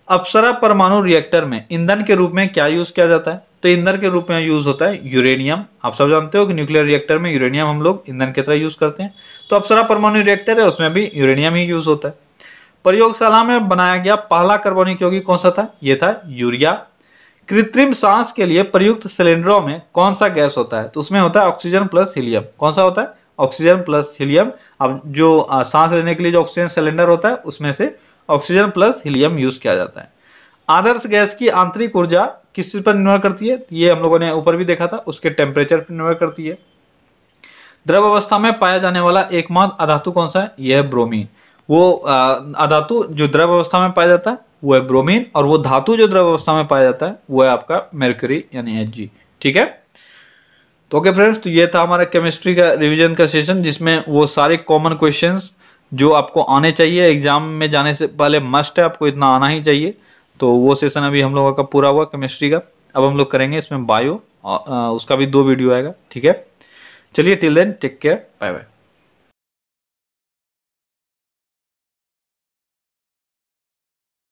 अप्सरा परमाणु रिएक्टर में ईंधन के रूप में क्या यूज किया जाता है? तो ईंधन के रूप में यूज होता है यूरेनियम। आप सब जानते हो कि न्यूक्लियर रिएक्टर में यूरेनियम हम लोग ईंधन की तरह यूज करते हैं। तो अप्सरा परमाणु रिएक्टर है, उसमें भी यूरेनियम ही यूज होता है। प्रयोगशाला में बनाया गया पहला कार्बनिक यौगिक कौन सा था? यह था यूरिया। कृत्रिम सांस के लिए प्रयुक्त सिलेंडरों में कौन सा गैस होता है? तो उसमें होता है ऑक्सीजन प्लस हीलियम। कौन सा होता है? Oxygen plus helium. अब जो सांस लेने के लिए जो ऑक्सीजन सिलेंडर होता है उसमें से ऑक्सीजन प्लस हीलियम यूज किया जाता है। आदर्श गैस की आंतरिक ऊर्जा किस चीज पर निर्भर करती है? ये हम लोगों ने ऊपर भी देखा था, उसके टेम्परेचर पर निर्भर करती है। द्रव अवस्था में पाया जाने वाला एकमात्र अधातु कौन सा है? यह है ब्रोमीन। वो अधातु जो द्रव अवस्था में पाया जाता है वो है ब्रोमीन, और वो धातु जो द्रव अवस्था में पाया जाता है वो है आपका मरकरी यानी Hg। ठीक है, तो ओके फ्रेंड्स, तो ये था हमारा केमिस्ट्री का रिवीजन का सेशन, जिसमें वो सारे कॉमन क्वेश्चंस जो आपको आने चाहिए एग्जाम में जाने से पहले, मस्ट है, आपको इतना आना ही चाहिए। तो वो सेशन अभी हम लोगों का पूरा हुआ केमिस्ट्री का। अब हम लोग करेंगे इसमें बायो, उसका भी 2 वीडियो आएगा। ठीक है, चलिए till then take care, bye bye.